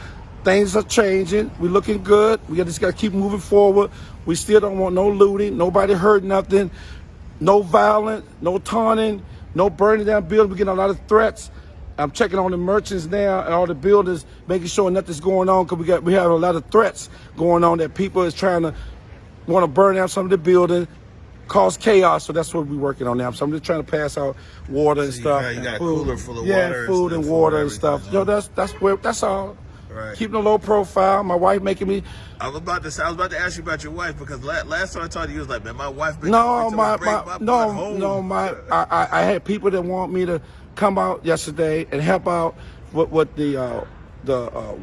Things are changing. We're looking good. We just got to keep moving forward. We still don't want no looting. Nobody hurt nothing. No violence. No taunting. No burning down buildings. We're getting a lot of threats. I'm checking on the merchants now and all the builders, making sure nothing's going on, because we have a lot of threats going on that people is trying to want to burn down some of the buildings, cause chaos. So that's what we're working on now. So I'm just trying to pass out water and stuff. You got a food. cooler full of water. Yeah, food and water and stuff. Huh? That's all. Right. Keeping a low profile. My wife making me. I was about to ask you about your wife, because last time I talked to you was like, man, my wife. I had people that want me to come out yesterday and help out with the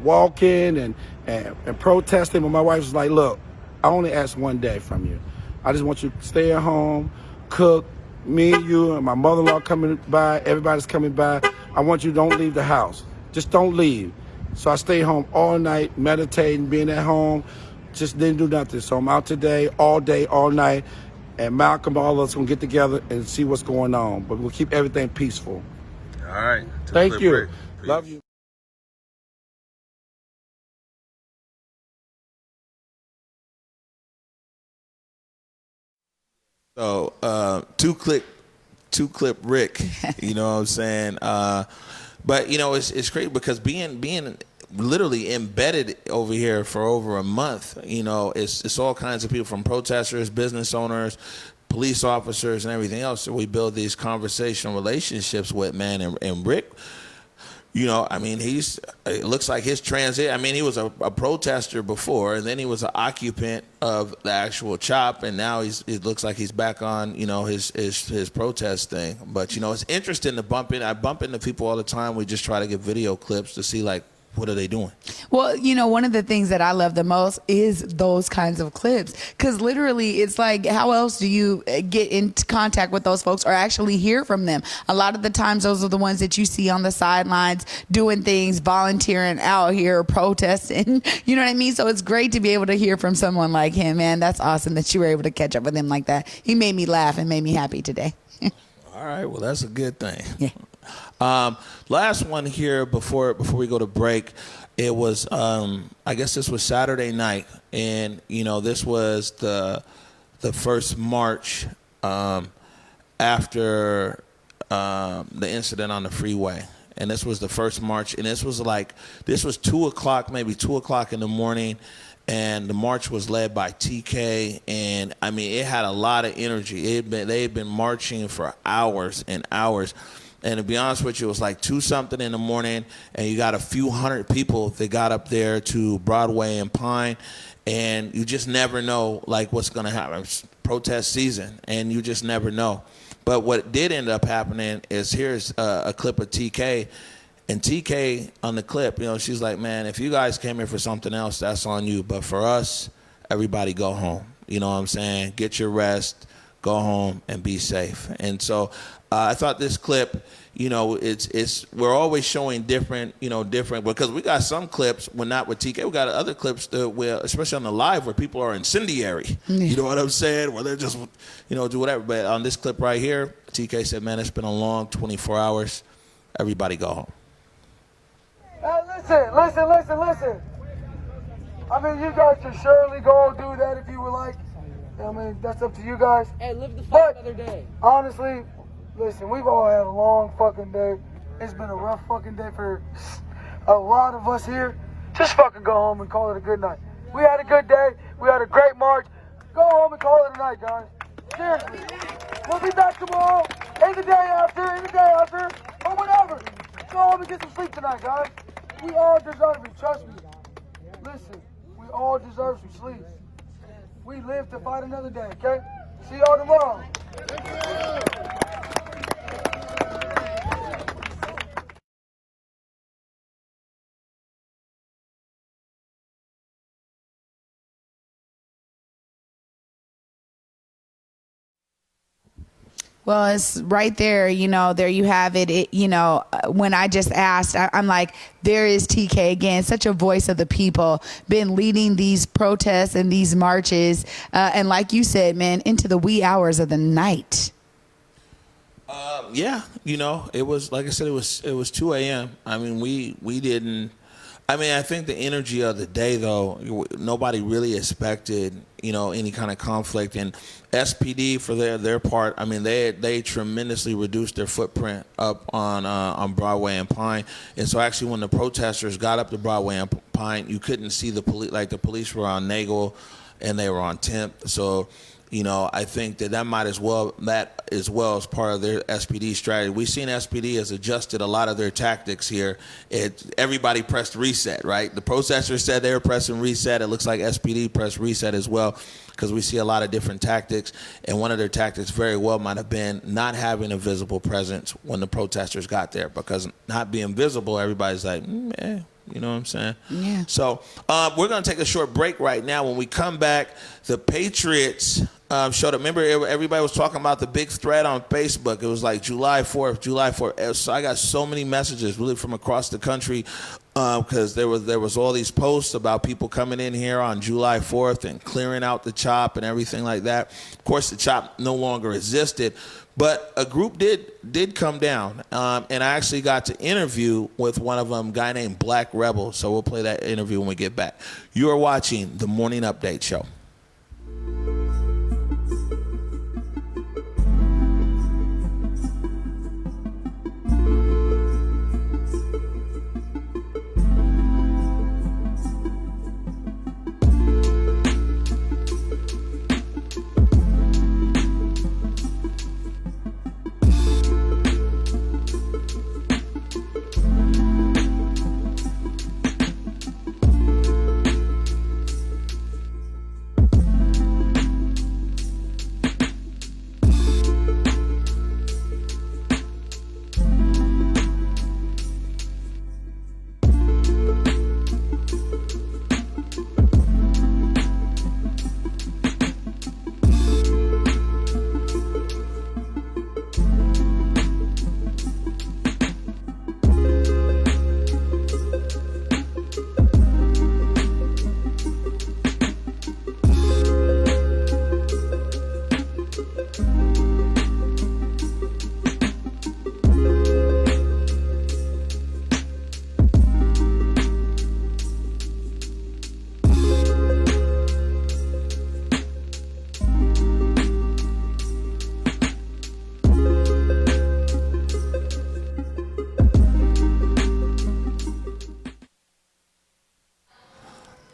walk-in and protesting. But my wife was like, look, I only ask one day from you. I just want you to stay at home, cook, me and you and my mother-in-law coming by, everybody's coming by. I want you to don't leave the house. Just don't leave. So I stayed home all night, meditating, being at home, just didn't do nothing. So I'm out today, all day, all night, and Malcolm, all of us, going to get together and see what's going on. But we'll keep everything peaceful. All right. Thank you. Love you. So, 2-Clip Rick, you know what I'm saying? But it's great because being literally embedded over here for over a month, it's all kinds of people, from protesters, business owners, police officers, and everything else that we build these conversational relationships with, man. And Rick, it looks like his transit. I mean, he was a protester before, and then he was an occupant of the actual chop, and now it looks like he's back on, his protest thing. But, it's interesting to bump in. I bump into people all the time. We just try to get video clips to see, like, what are they doing? Well, one of the things that I love the most is those kinds of clips, because literally it's like, how else do you get into contact with those folks or actually hear from them? A lot of the times those are the ones that you see on the sidelines doing things, volunteering out here, protesting. You know what I mean? So it's great to be able to hear from someone like him, man. That's awesome that you were able to catch up with him like that. He made me laugh and made me happy today. All right, well, that's a good thing. Last one here before we go to break. It was, I guess this was Saturday night, and, this was the first march after the incident on the freeway. And this was the first march, and this was 2 o'clock, maybe 2 o'clock in the morning, and the march was led by TK, and I mean, it had a lot of energy. They had been marching for hours and hours, and to be honest with you, it was like 2-something in the morning, and you got a few hundred people that got up there to Broadway and Pine, and you just never know what's going to happen. It's protest season, and you just never know. But what did end up happening is here's a clip of TK. And TK on the clip, she's like, man, if you guys came here for something else, that's on you. But for us, everybody go home. You know what I'm saying? Get your rest, go home, and be safe. And so I thought this clip, we're always showing different, because we got some clips, when not with TK, we got other clips, where, especially on the live, where people are incendiary. You know what I'm saying? Where they're just, do whatever. But on this clip right here, TK said, man, it's been a long 24 hours. Everybody go home. Hey, listen. I mean, you guys can surely go do that if you would like. I mean, that's up to you guys. Hey, live the fight another day. Honestly, listen, we've all had a long fucking day. It's been a rough fucking day for a lot of us here. Just fucking go home and call it a good night. We had a good day. We had a great march. Go home and call it a night, guys. Seriously. We'll be back tomorrow, and the day after, or whatever. Go home and get some sleep tonight, guys. We all deserve it, trust me. Listen, we all deserve some sleep. We live to fight another day, okay? See y'all tomorrow. Well, it's right there, there you have it. When I just asked, I'm like, there is TK again, such a voice of the people, been leading these protests and these marches. And like you said, man, into the wee hours of the night. Yeah, it was, like I said, it was 2 a.m. I mean, we didn't. I mean, I think the energy of the day, though, nobody really expected, any kind of conflict. And SPD, for their part, I mean, they tremendously reduced their footprint up on Broadway and Pine. And so actually when the protesters got up to Broadway and Pine, you couldn't see the police, the police were on Nagel and they were on Temp. So, I think that might as well as part of their SPD strategy. We've seen SPD has adjusted a lot of their tactics here. Everybody pressed reset, right? The protesters said they were pressing reset. It looks like SPD pressed reset as well, because we see a lot of different tactics. And one of their tactics very well might have been not having a visible presence when the protesters got there, because not being visible, everybody's like, you know what I'm saying? Yeah. So we're going to take a short break right now. When we come back, the Patriots showed up. Remember, everybody was talking about the big thread on Facebook. It was like July 4th. So I got so many messages really from across the country, because there was all these posts about people coming in here on July 4th and clearing out the CHOP and everything like that. Of course, the CHOP no longer existed, but a group did come down, and I actually got to interview with one of them, a guy named Black Rebel. So we'll play that interview when we get back. You are watching the Morning Update Show.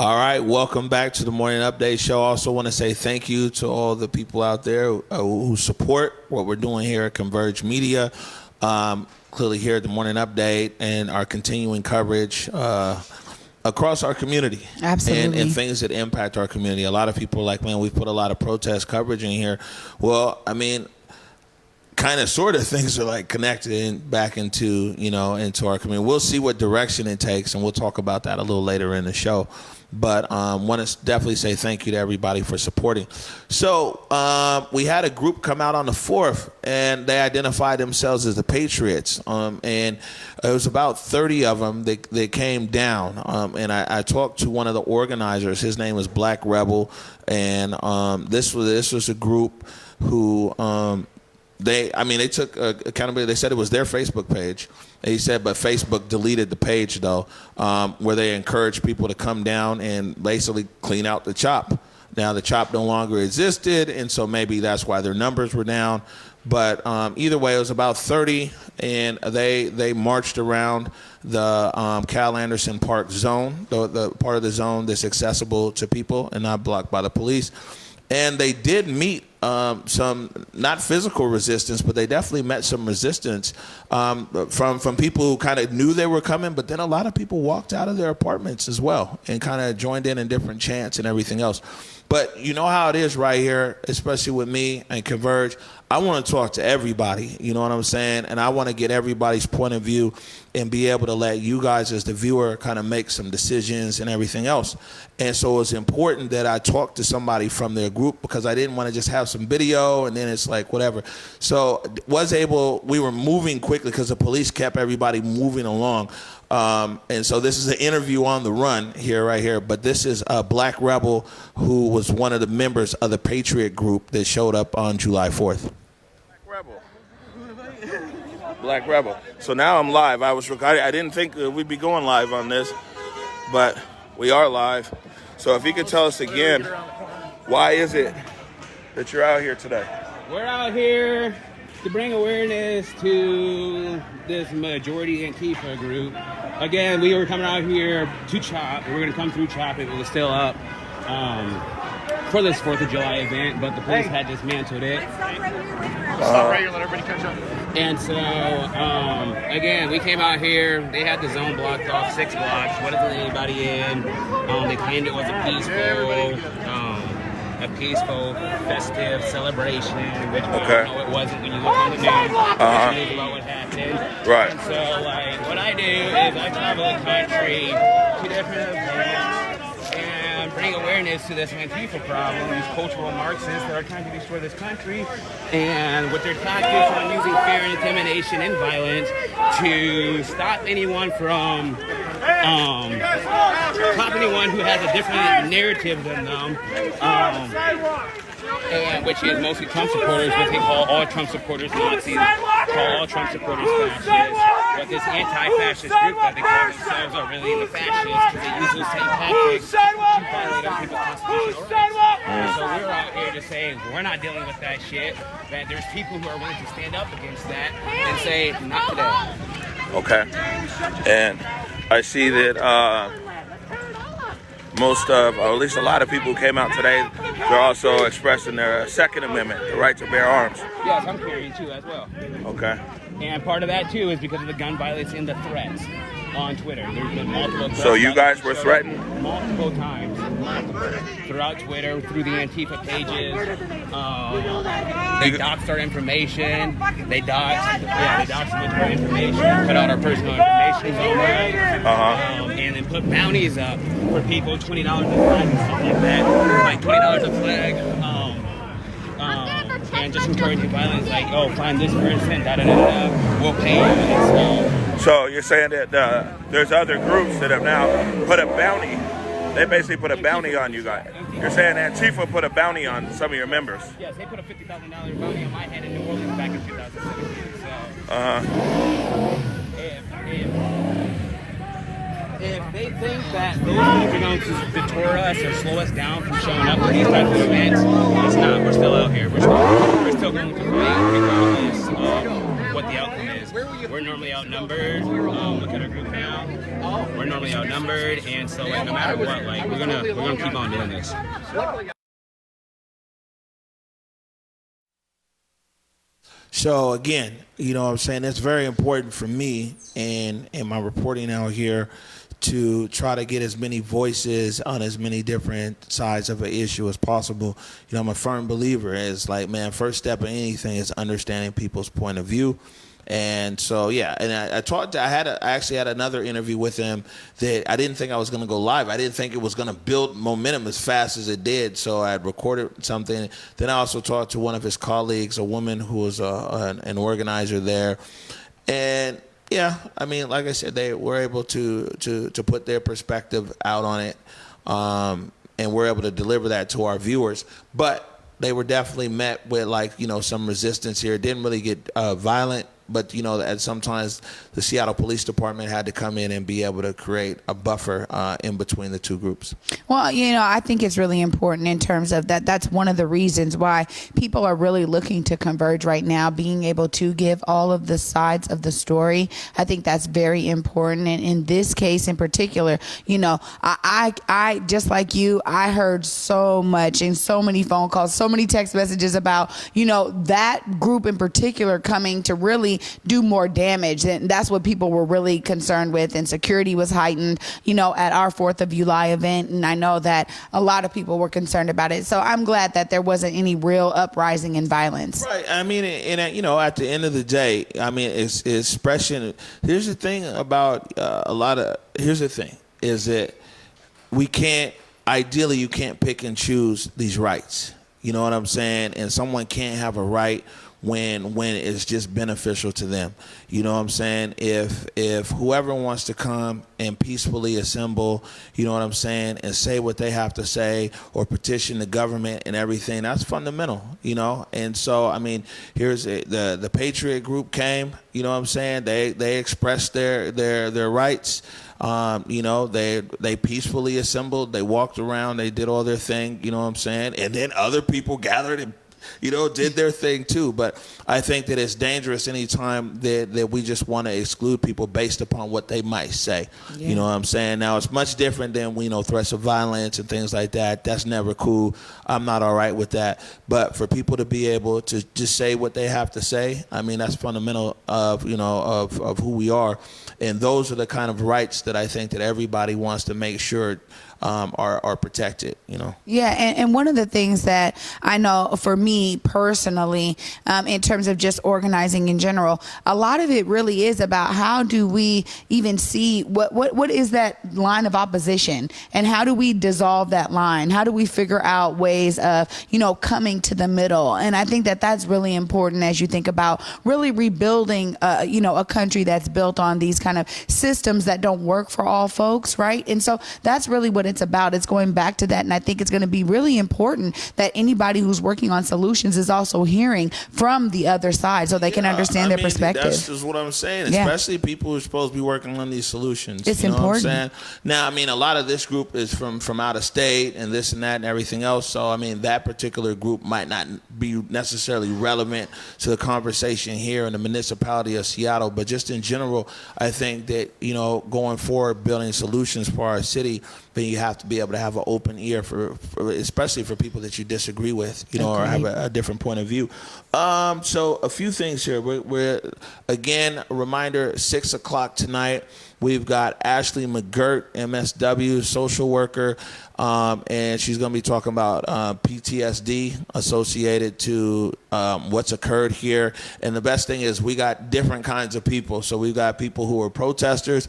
All right, welcome back to the Morning Update Show. I also want to say thank you to all the people out there who support what we're doing here at ConvergeMedia. Clearly here at the Morning Update and our continuing coverage across our community. Absolutely. And things that impact our community. A lot of people are like, man, we've put a lot of protest coverage in here. Well, I mean, kind of sort of things are like connected back into, into our community. We'll see what direction it takes, and we'll talk about that a little later in the show. But want to definitely say thank you to everybody for supporting. So we had a group come out on the 4th, and they identified themselves as the Patriots. And it was about 30 of them that came down. And I talked to one of the organizers. His name was Black Rebel. And this was a group who they took accountability. They said it was their Facebook page. He said, but Facebook deleted the page, though, where they encouraged people to come down and basically clean out the CHOP. Now, the CHOP no longer existed, and so maybe that's why their numbers were down. But either way, it was about 30, and they marched around the Cal Anderson Park zone, the part of the zone that's accessible to people and not blocked by the police. And they did meet some, not physical resistance, but they definitely met some resistance from people who kind of knew they were coming, but then a lot of people walked out of their apartments as well and kind of joined in different chants and everything else. But you know how it is right here, especially with me and Converge. I want to talk to everybody, you know what I'm saying? And I want to get everybody's point of view and be able to let you guys as the viewer kind of make some decisions and everything else. And so it's important that I talk to somebody from their group, because I didn't want to just have some video and then it's like whatever. So we were moving quickly because the police kept everybody moving along. And so this is an interview on the run here, right here. But this is a Black Rebel who was one of the members of the Patriot group that showed up on July 4th. Black Rebel. So now I'm live. I didn't think we'd be going live on this, but we are live. So if you could tell us again, why is it that you're out here today? We're out here to bring awareness to this majority Antifa group. Again, we were coming out here to CHOP. We were going to come through CHOP. It was still up for this 4th of July event, but the police had dismantled it. Stop right here, let everybody catch up. And so, again, we came out here. They had the zone blocked off 6 blocks. Wasn't anybody in. They claimed it was a peaceful, festive celebration, which it wasn't when you look on the news. About what happened. Right. And so, what I do is I travel the country to different events and bring awareness to this Antifa problem, these cultural Marxists that are trying to destroy this country, and with their tactics on using fear and intimidation and violence to stop anyone from who has a different narrative than them, and which is mostly Trump supporters, but they call all Trump supporters Nazis, call all Trump supporters fascists. But this anti-fascist group that they call themselves are really the fascists, because they use those same tactics to violate other people's constitutional rights. So we're out here to say we're not dealing with that shit, that there's people who are willing to stand up against that and say, not today. Okay. And I see that most of, or at least a lot of people who came out today, they're also expressing their Second Amendment, the right to bear arms. Yes, I'm carrying too as well. Okay. And part of that too is because of the gun violence and the threats on Twitter. There's been multiple threats. So you guys were threatened? Multiple times. Throughout Twitter, through the Antifa pages. They doxed our information. They doxed our information, cut out our personal information online. And then put bounties up for people, $20 a flag and stuff like that. Like $20 a flag. And just encouraging violence, like, oh, find this person, we'll pay you. And so you're saying that there's other groups that have now put a bounty. They basically put a bounty on you guys. You're saying Antifa put a bounty on some of your members. Yes, they put a $50,000 bounty on my head in New Orleans back in 2017. If they think that those things are going to deter us or slow us down from showing up for these types of events, it's not. We're still out here. We're still going to fight regardless of what the outcome is. We're normally outnumbered. Look at our group now. we're normally outnumbered, and so like no matter what, like we're gonna keep on doing this. So again, you know what I'm saying, it's very important for me and in my reporting out here to try to get as many voices on as many different sides of an issue as possible. You know, I'm a firm believer is like, man, first step of anything is understanding people's point of view. And so, yeah, and I actually had another interview with him that I didn't think I was going to go live. I didn't think it was going to build momentum as fast as it did. So I had recorded something. Then I also talked to one of his colleagues, a woman who was an organizer there. And yeah, I mean, like I said, they were able to put their perspective out on it. And we're able to deliver that to our viewers. But they were definitely met with, like, you know, some resistance here. It didn't really get violent. But, you know, at sometimes the Seattle Police Department had to come in and be able to create a buffer in between the two groups. Well, you know, I think it's really important in terms of that. That's one of the reasons why people are really looking to Converge right now, being able to give all of the sides of the story. I think that's very important. And in this case in particular, you know, I just like you, I heard so much and so many phone calls, so many text messages about, you know, that group in particular coming to really do more damage. And that's what people were really concerned with. And security was heightened, you know, at our 4th of July event. And I know that a lot of people were concerned about it. So I'm glad that there wasn't any real uprising in violence. Right. I mean, and you know, at the end of the day, I mean, it's expression. Here's the thing about here's the thing is that ideally, you can't pick and choose these rights. You know what I'm saying? And someone can't have a right when it's just beneficial to them. You know what I'm saying? If whoever wants to come and peacefully assemble, you know what I'm saying, and say what they have to say or petition the government and everything, that's fundamental, you know? And so, I mean, here's the Patriot Group came, you know what I'm saying? They expressed their rights. You know, they peacefully assembled, they walked around, they did all their thing, you know what I'm saying? And then other people gathered and, you know, did their thing too. But I think that it's dangerous anytime that we just want to exclude people based upon what they might say. Yeah. You know what I'm saying? Now, it's much different than, you know, threats of violence and things like that. That's never cool. I'm not all right with that. But for people to be able to just say what they have to say, I mean, that's fundamental of, you know, of who we are. And those are the kind of rights that I think that everybody wants to make sure are protected, you know. Yeah, and one of the things that I know for me personally, in terms of just organizing in general, a lot of it really is about how do we even see what is that line of opposition, and how do we dissolve that line? How do we figure out ways of, you know, coming to the middle? And I think that that's really important as you think about really rebuilding, you know, a country that's built on these kind of systems that don't work for all folks, right? And so that's really what it's about. It's going back to that. And I think it's going to be really important that anybody who's working on solutions is also hearing from the other side so they can understand their perspective. That's just what I'm saying, especially people who are supposed to be working on these solutions. It's you know important. What I'm saying? Now, I mean, a lot of this group is from out of state and this and that and everything else. So, I mean, that particular group might not be necessarily relevant to the conversation here in the municipality of Seattle. But just in general, I think that, you know, going forward, building solutions for our city, then you have to be able to have an open ear for especially for people that you disagree with, you know, or have a different point of view. So a few things here. We're again, a reminder, 6 o'clock tonight. We've got Ashley McGirt, MSW, social worker, and she's going to be talking about PTSD associated to what's occurred here. And the best thing is we got different kinds of people. So we've got people who are protesters,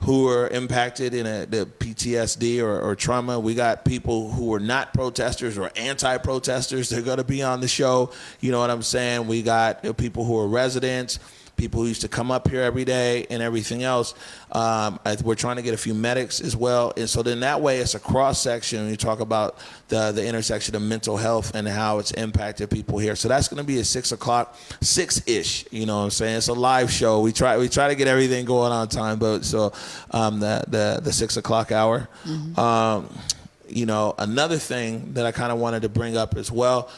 who are impacted in the PTSD or trauma. We got people who are not protesters or anti-protesters. They're going to be on the show. You know what I'm saying? We got people who are residents, people who used to come up here every day and everything else. We're trying to get a few medics as well. And so then that way it's a cross-section when you talk about the intersection of mental health and how it's impacted people here. So that's going to be at 6 o'clock, 6-ish, you know what I'm saying? It's a live show. We try to get everything going on time, but so the 6 o'clock hour. Mm-hmm. You know, another thing that I kind of wanted to bring up as well,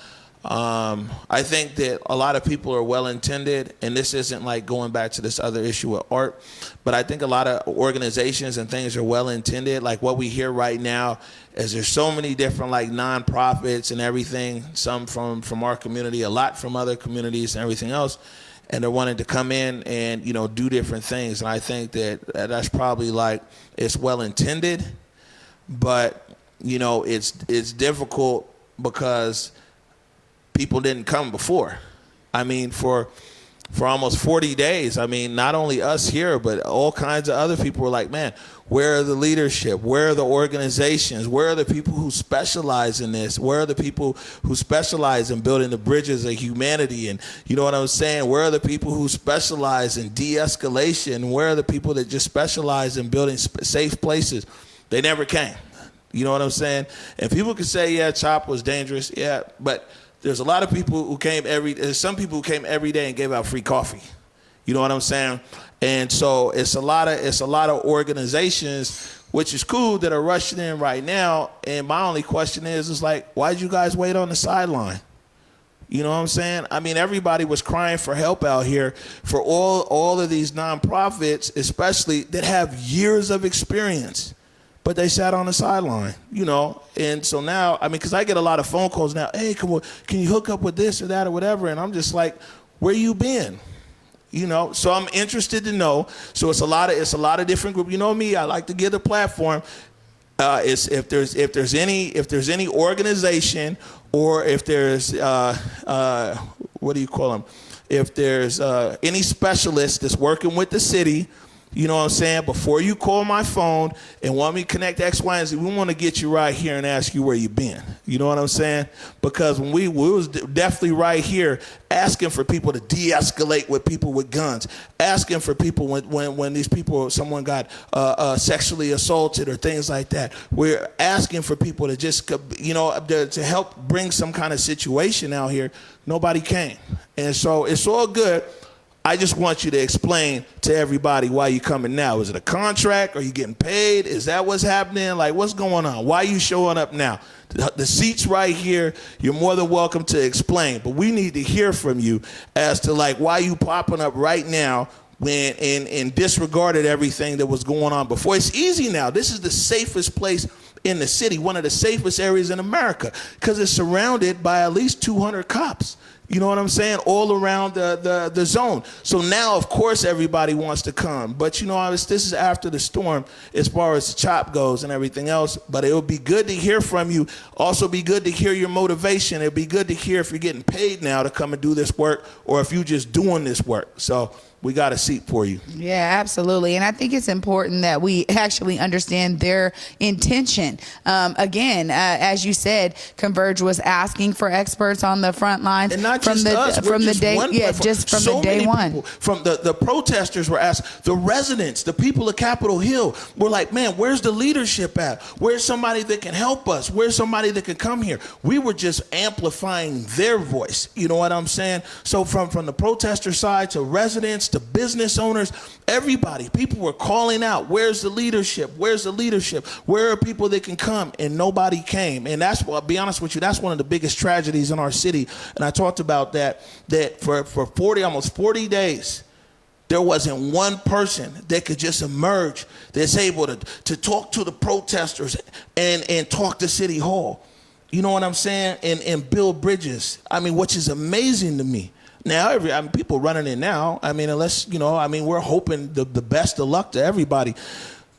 I think that a lot of people are well-intended, and this isn't like going back to this other issue with art, but I think a lot of organizations and things are well-intended. Like what we hear right now is there's so many different like nonprofits and everything, some from our community, a lot from other communities and everything else, and they're wanting to come in and, you know, do different things. And I think that that's probably like, it's well-intended, but, you know, it's difficult because people didn't come before. I mean, for almost 40 days, I mean, not only us here, but all kinds of other people were like, man, where are the leadership? Where are the organizations? Where are the people who specialize in this? Where are the people who specialize in building the bridges of humanity? And you know what I'm saying? Where are the people who specialize in de-escalation? Where are the people that just specialize in building safe places? They never came. You know what I'm saying? And people can say, yeah, CHOP was dangerous. Yeah, but there's a lot of people who came there's some people who came every day and gave out free coffee. You know what I'm saying? And so it's a lot of organizations, which is cool, that are rushing in right now. And my only question is like, why'd you guys wait on the sideline? You know what I'm saying? I mean, everybody was crying for help out here for all of these nonprofits, especially that have years of experience. But they sat on the sideline, you know. And so now, I mean, because I get a lot of phone calls now, hey, can you hook up with this or that or whatever? And I'm just like, where you been? You know, so I'm interested to know. So it's a lot of different groups. You know me, I like to give the platform. If there's any organization, or if there's what do you call them? If there's any specialist that's working with the city, you know what I'm saying? Before you call my phone and want me to connect X, Y, and Z, we want to get you right here and ask you where you been. You know what I'm saying? Because when we was definitely right here asking for people to de-escalate with people with guns, asking for people when these people, someone got sexually assaulted or things like that. We're asking for people to just, you know, to help bring some kind of situation out here. Nobody came. And so it's all good. I just want you to explain to everybody why you coming now. Is it a contract? Are you getting paid? Is that what's happening? Like, what's going on? Why are you showing up now? The seat's right here. You're more than welcome to explain. But we need to hear from you as to, like, why you popping up right now when and disregarded everything that was going on before. It's easy now. This is the safest place in the city, one of the safest areas in America, because it's surrounded by at least 200 cops. You know what I'm saying? All around the zone. So now, of course, everybody wants to come. But, you know, this is after the storm as far as the CHOP goes and everything else. But it would be good to hear from you. Also be good to hear your motivation. It would be good to hear if you're getting paid now to come and do this work, or if you're just doing this work. So we got a seat for you. Yeah, absolutely. And I think it's important that we actually understand their intention. Again, as you said, Converge was asking for experts on the front lines. And not just us. From the day, yeah, just from the day one. People, from the protesters were asked, the residents, the people of Capitol Hill were like, man, where's the leadership at? Where's somebody that can help us? Where's somebody that can come here? We were just amplifying their voice. You know what I'm saying? So from the protester side to residents, to business owners, everybody, people were calling out, where's the leadership? Where's the leadership? Where are people that can come? And nobody came. And that's, I'll be honest with you, that's one of the biggest tragedies in our city. And I talked about that for almost 40 days, there wasn't one person that could just emerge that's able to talk to the protesters and talk to City Hall. You know what I'm saying? And build bridges. I mean, which is amazing to me. Now, people running in now, I mean, unless, you know, I mean, we're hoping the best of luck to everybody.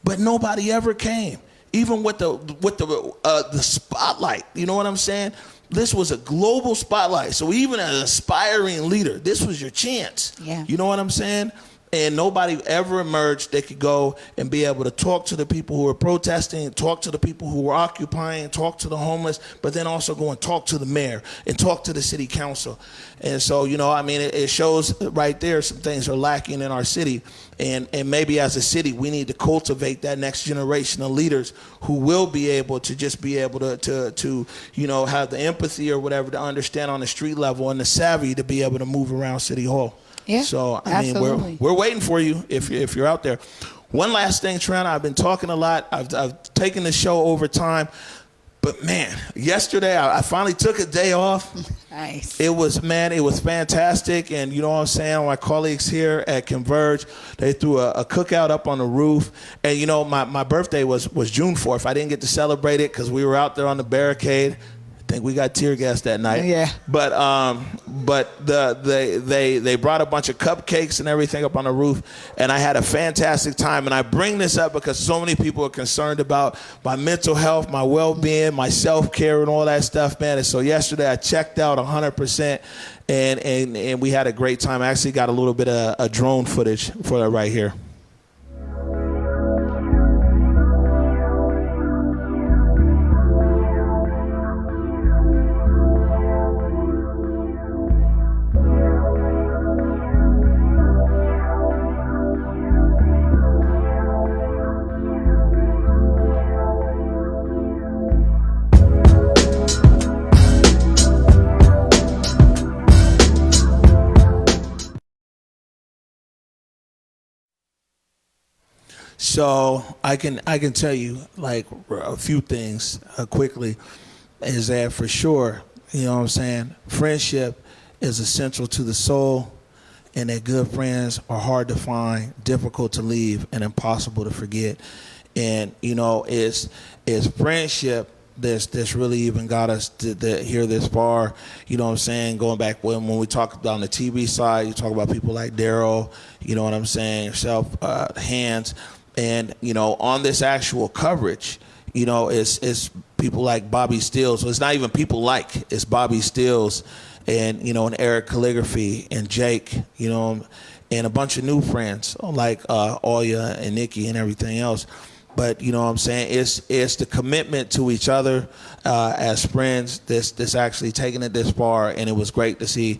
But nobody ever came. Even with the spotlight, you know what I'm saying? This was a global spotlight. So even as an aspiring leader, this was your chance. Yeah. You know what I'm saying? And nobody ever emerged that could go and be able to talk to the people who were protesting, talk to the people who were occupying, talk to the homeless, but then also go and talk to the mayor and talk to the city council. And so, you know, I mean, it shows right there some things are lacking in our city. And maybe as a city, we need to cultivate that next generation of leaders who will be able to just be able to you know, have the empathy or whatever to understand on the street level and the savvy to be able to move around City Hall. Yeah, so I mean, we're waiting for you if you're out there. One last thing, Trent, I've been talking a lot. I've taken the show over time. But man, yesterday I finally took a day off. Nice. It was fantastic. And you know what I'm saying? My colleagues here at Converge, they threw a cookout up on the roof. And you know, my birthday was June 4th. I didn't get to celebrate it because we were out there on the barricade. I think we got tear gas that night. Yeah. But they brought a bunch of cupcakes and everything up on the roof, and I had a fantastic time. And I bring this up because so many people are concerned about my mental health, my well-being, my self-care, and all that stuff, man. And so yesterday I checked out 100%, and we had a great time. I actually got a little bit of a drone footage for that right here. So I can tell you like a few things quickly, is that for sure, you know what I'm saying, friendship is essential to the soul, and that good friends are hard to find, difficult to leave, and impossible to forget. And you know, it's friendship that's really even got us to here this far. You know what I'm saying? Going back when we talk about on the TV side, you talk about people like Daryl, you know what I'm saying, yourself, Hands. And, you know, on this actual coverage, you know, it's people like Bobby Stills. So it's not even people like, it's Bobby Stills and, you know, and Eric Calligraphy and Jake, you know, and a bunch of new friends like Oya and Nikki and everything else. But, you know what I'm saying, it's the commitment to each other as friends that's actually taking it this far. And it was great to see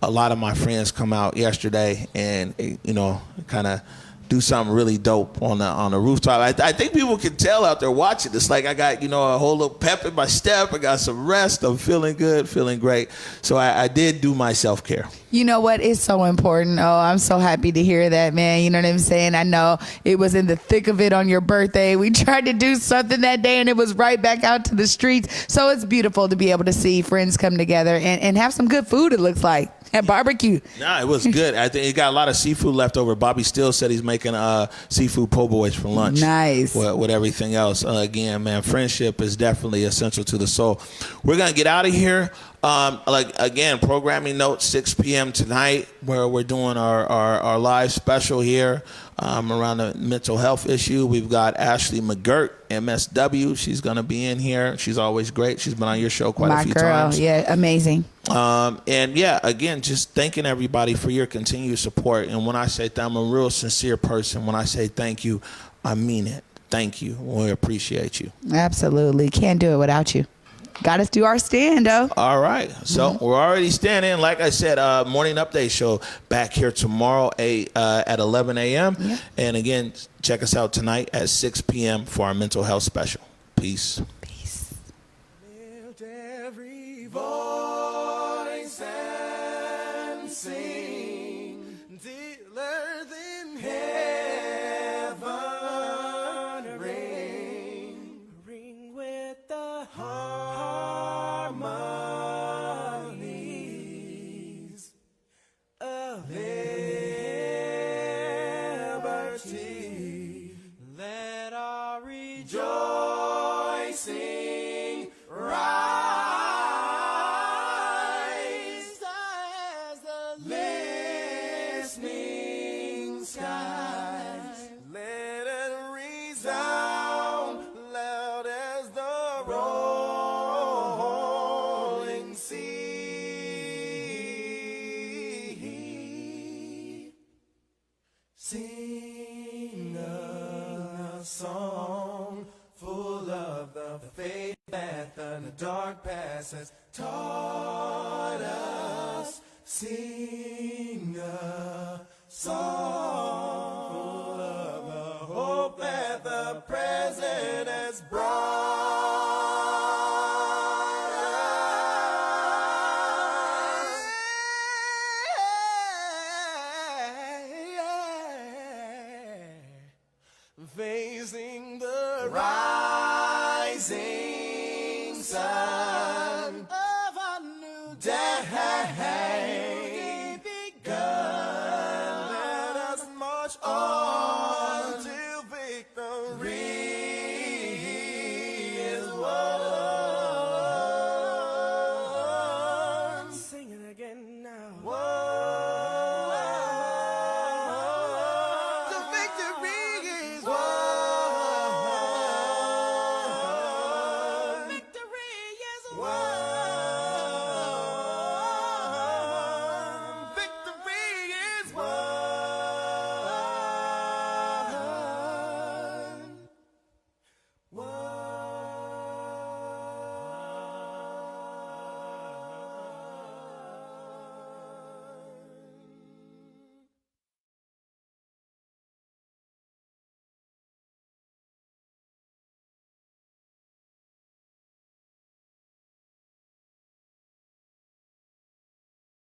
a lot of my friends come out yesterday and, you know, kind of do something really dope on the rooftop. I think people can tell out there watching. It's like I got, you know, a whole little pep in my step. I got some rest. I'm feeling good, feeling great. So I did do my self-care. You know what? It's so important. Oh, I'm so happy to hear that, man. You know what I'm saying? I know it was in the thick of it on your birthday. We tried to do something that day, and it was right back out to the streets. So it's beautiful to be able to see friends come together and have some good food, it looks like, at barbecue. Nah, it was good. I think it got a lot of seafood left over. Bobby still said he's making seafood po' boys for lunch. Nice. With everything else. Again, man, friendship is definitely essential to the soul. We're going to get out of here. Again, programming note, 6 p.m. tonight, where we're doing our live special here around the mental health issue. We've got Ashley McGirt, MSW. She's going to be in here. She's always great. She's been on your show quite a few times. Yeah, amazing. And yeah, again, just thanking everybody for your continued support. And when I say I'm a real sincere person, when I say thank you, I mean it. Thank you. We appreciate you. Absolutely. Can't do it without you. Got us do our stand, though. All right. So we're already standing. Like I said, morning update show back here tomorrow at 11 a.m. Yeah. And again, check us out tonight at 6 p.m. for our mental health special. Peace. Peace. Lift every voice and sing till earth in heaven ring with the harmonies of liberty. Let our rejoicing rise as the listening skies. Let it resound loud as the rolling sea. Sing a song full of the faith that the dark past has taught us. Sing a song full of the hope that the present has brought us. Facing the rising inside.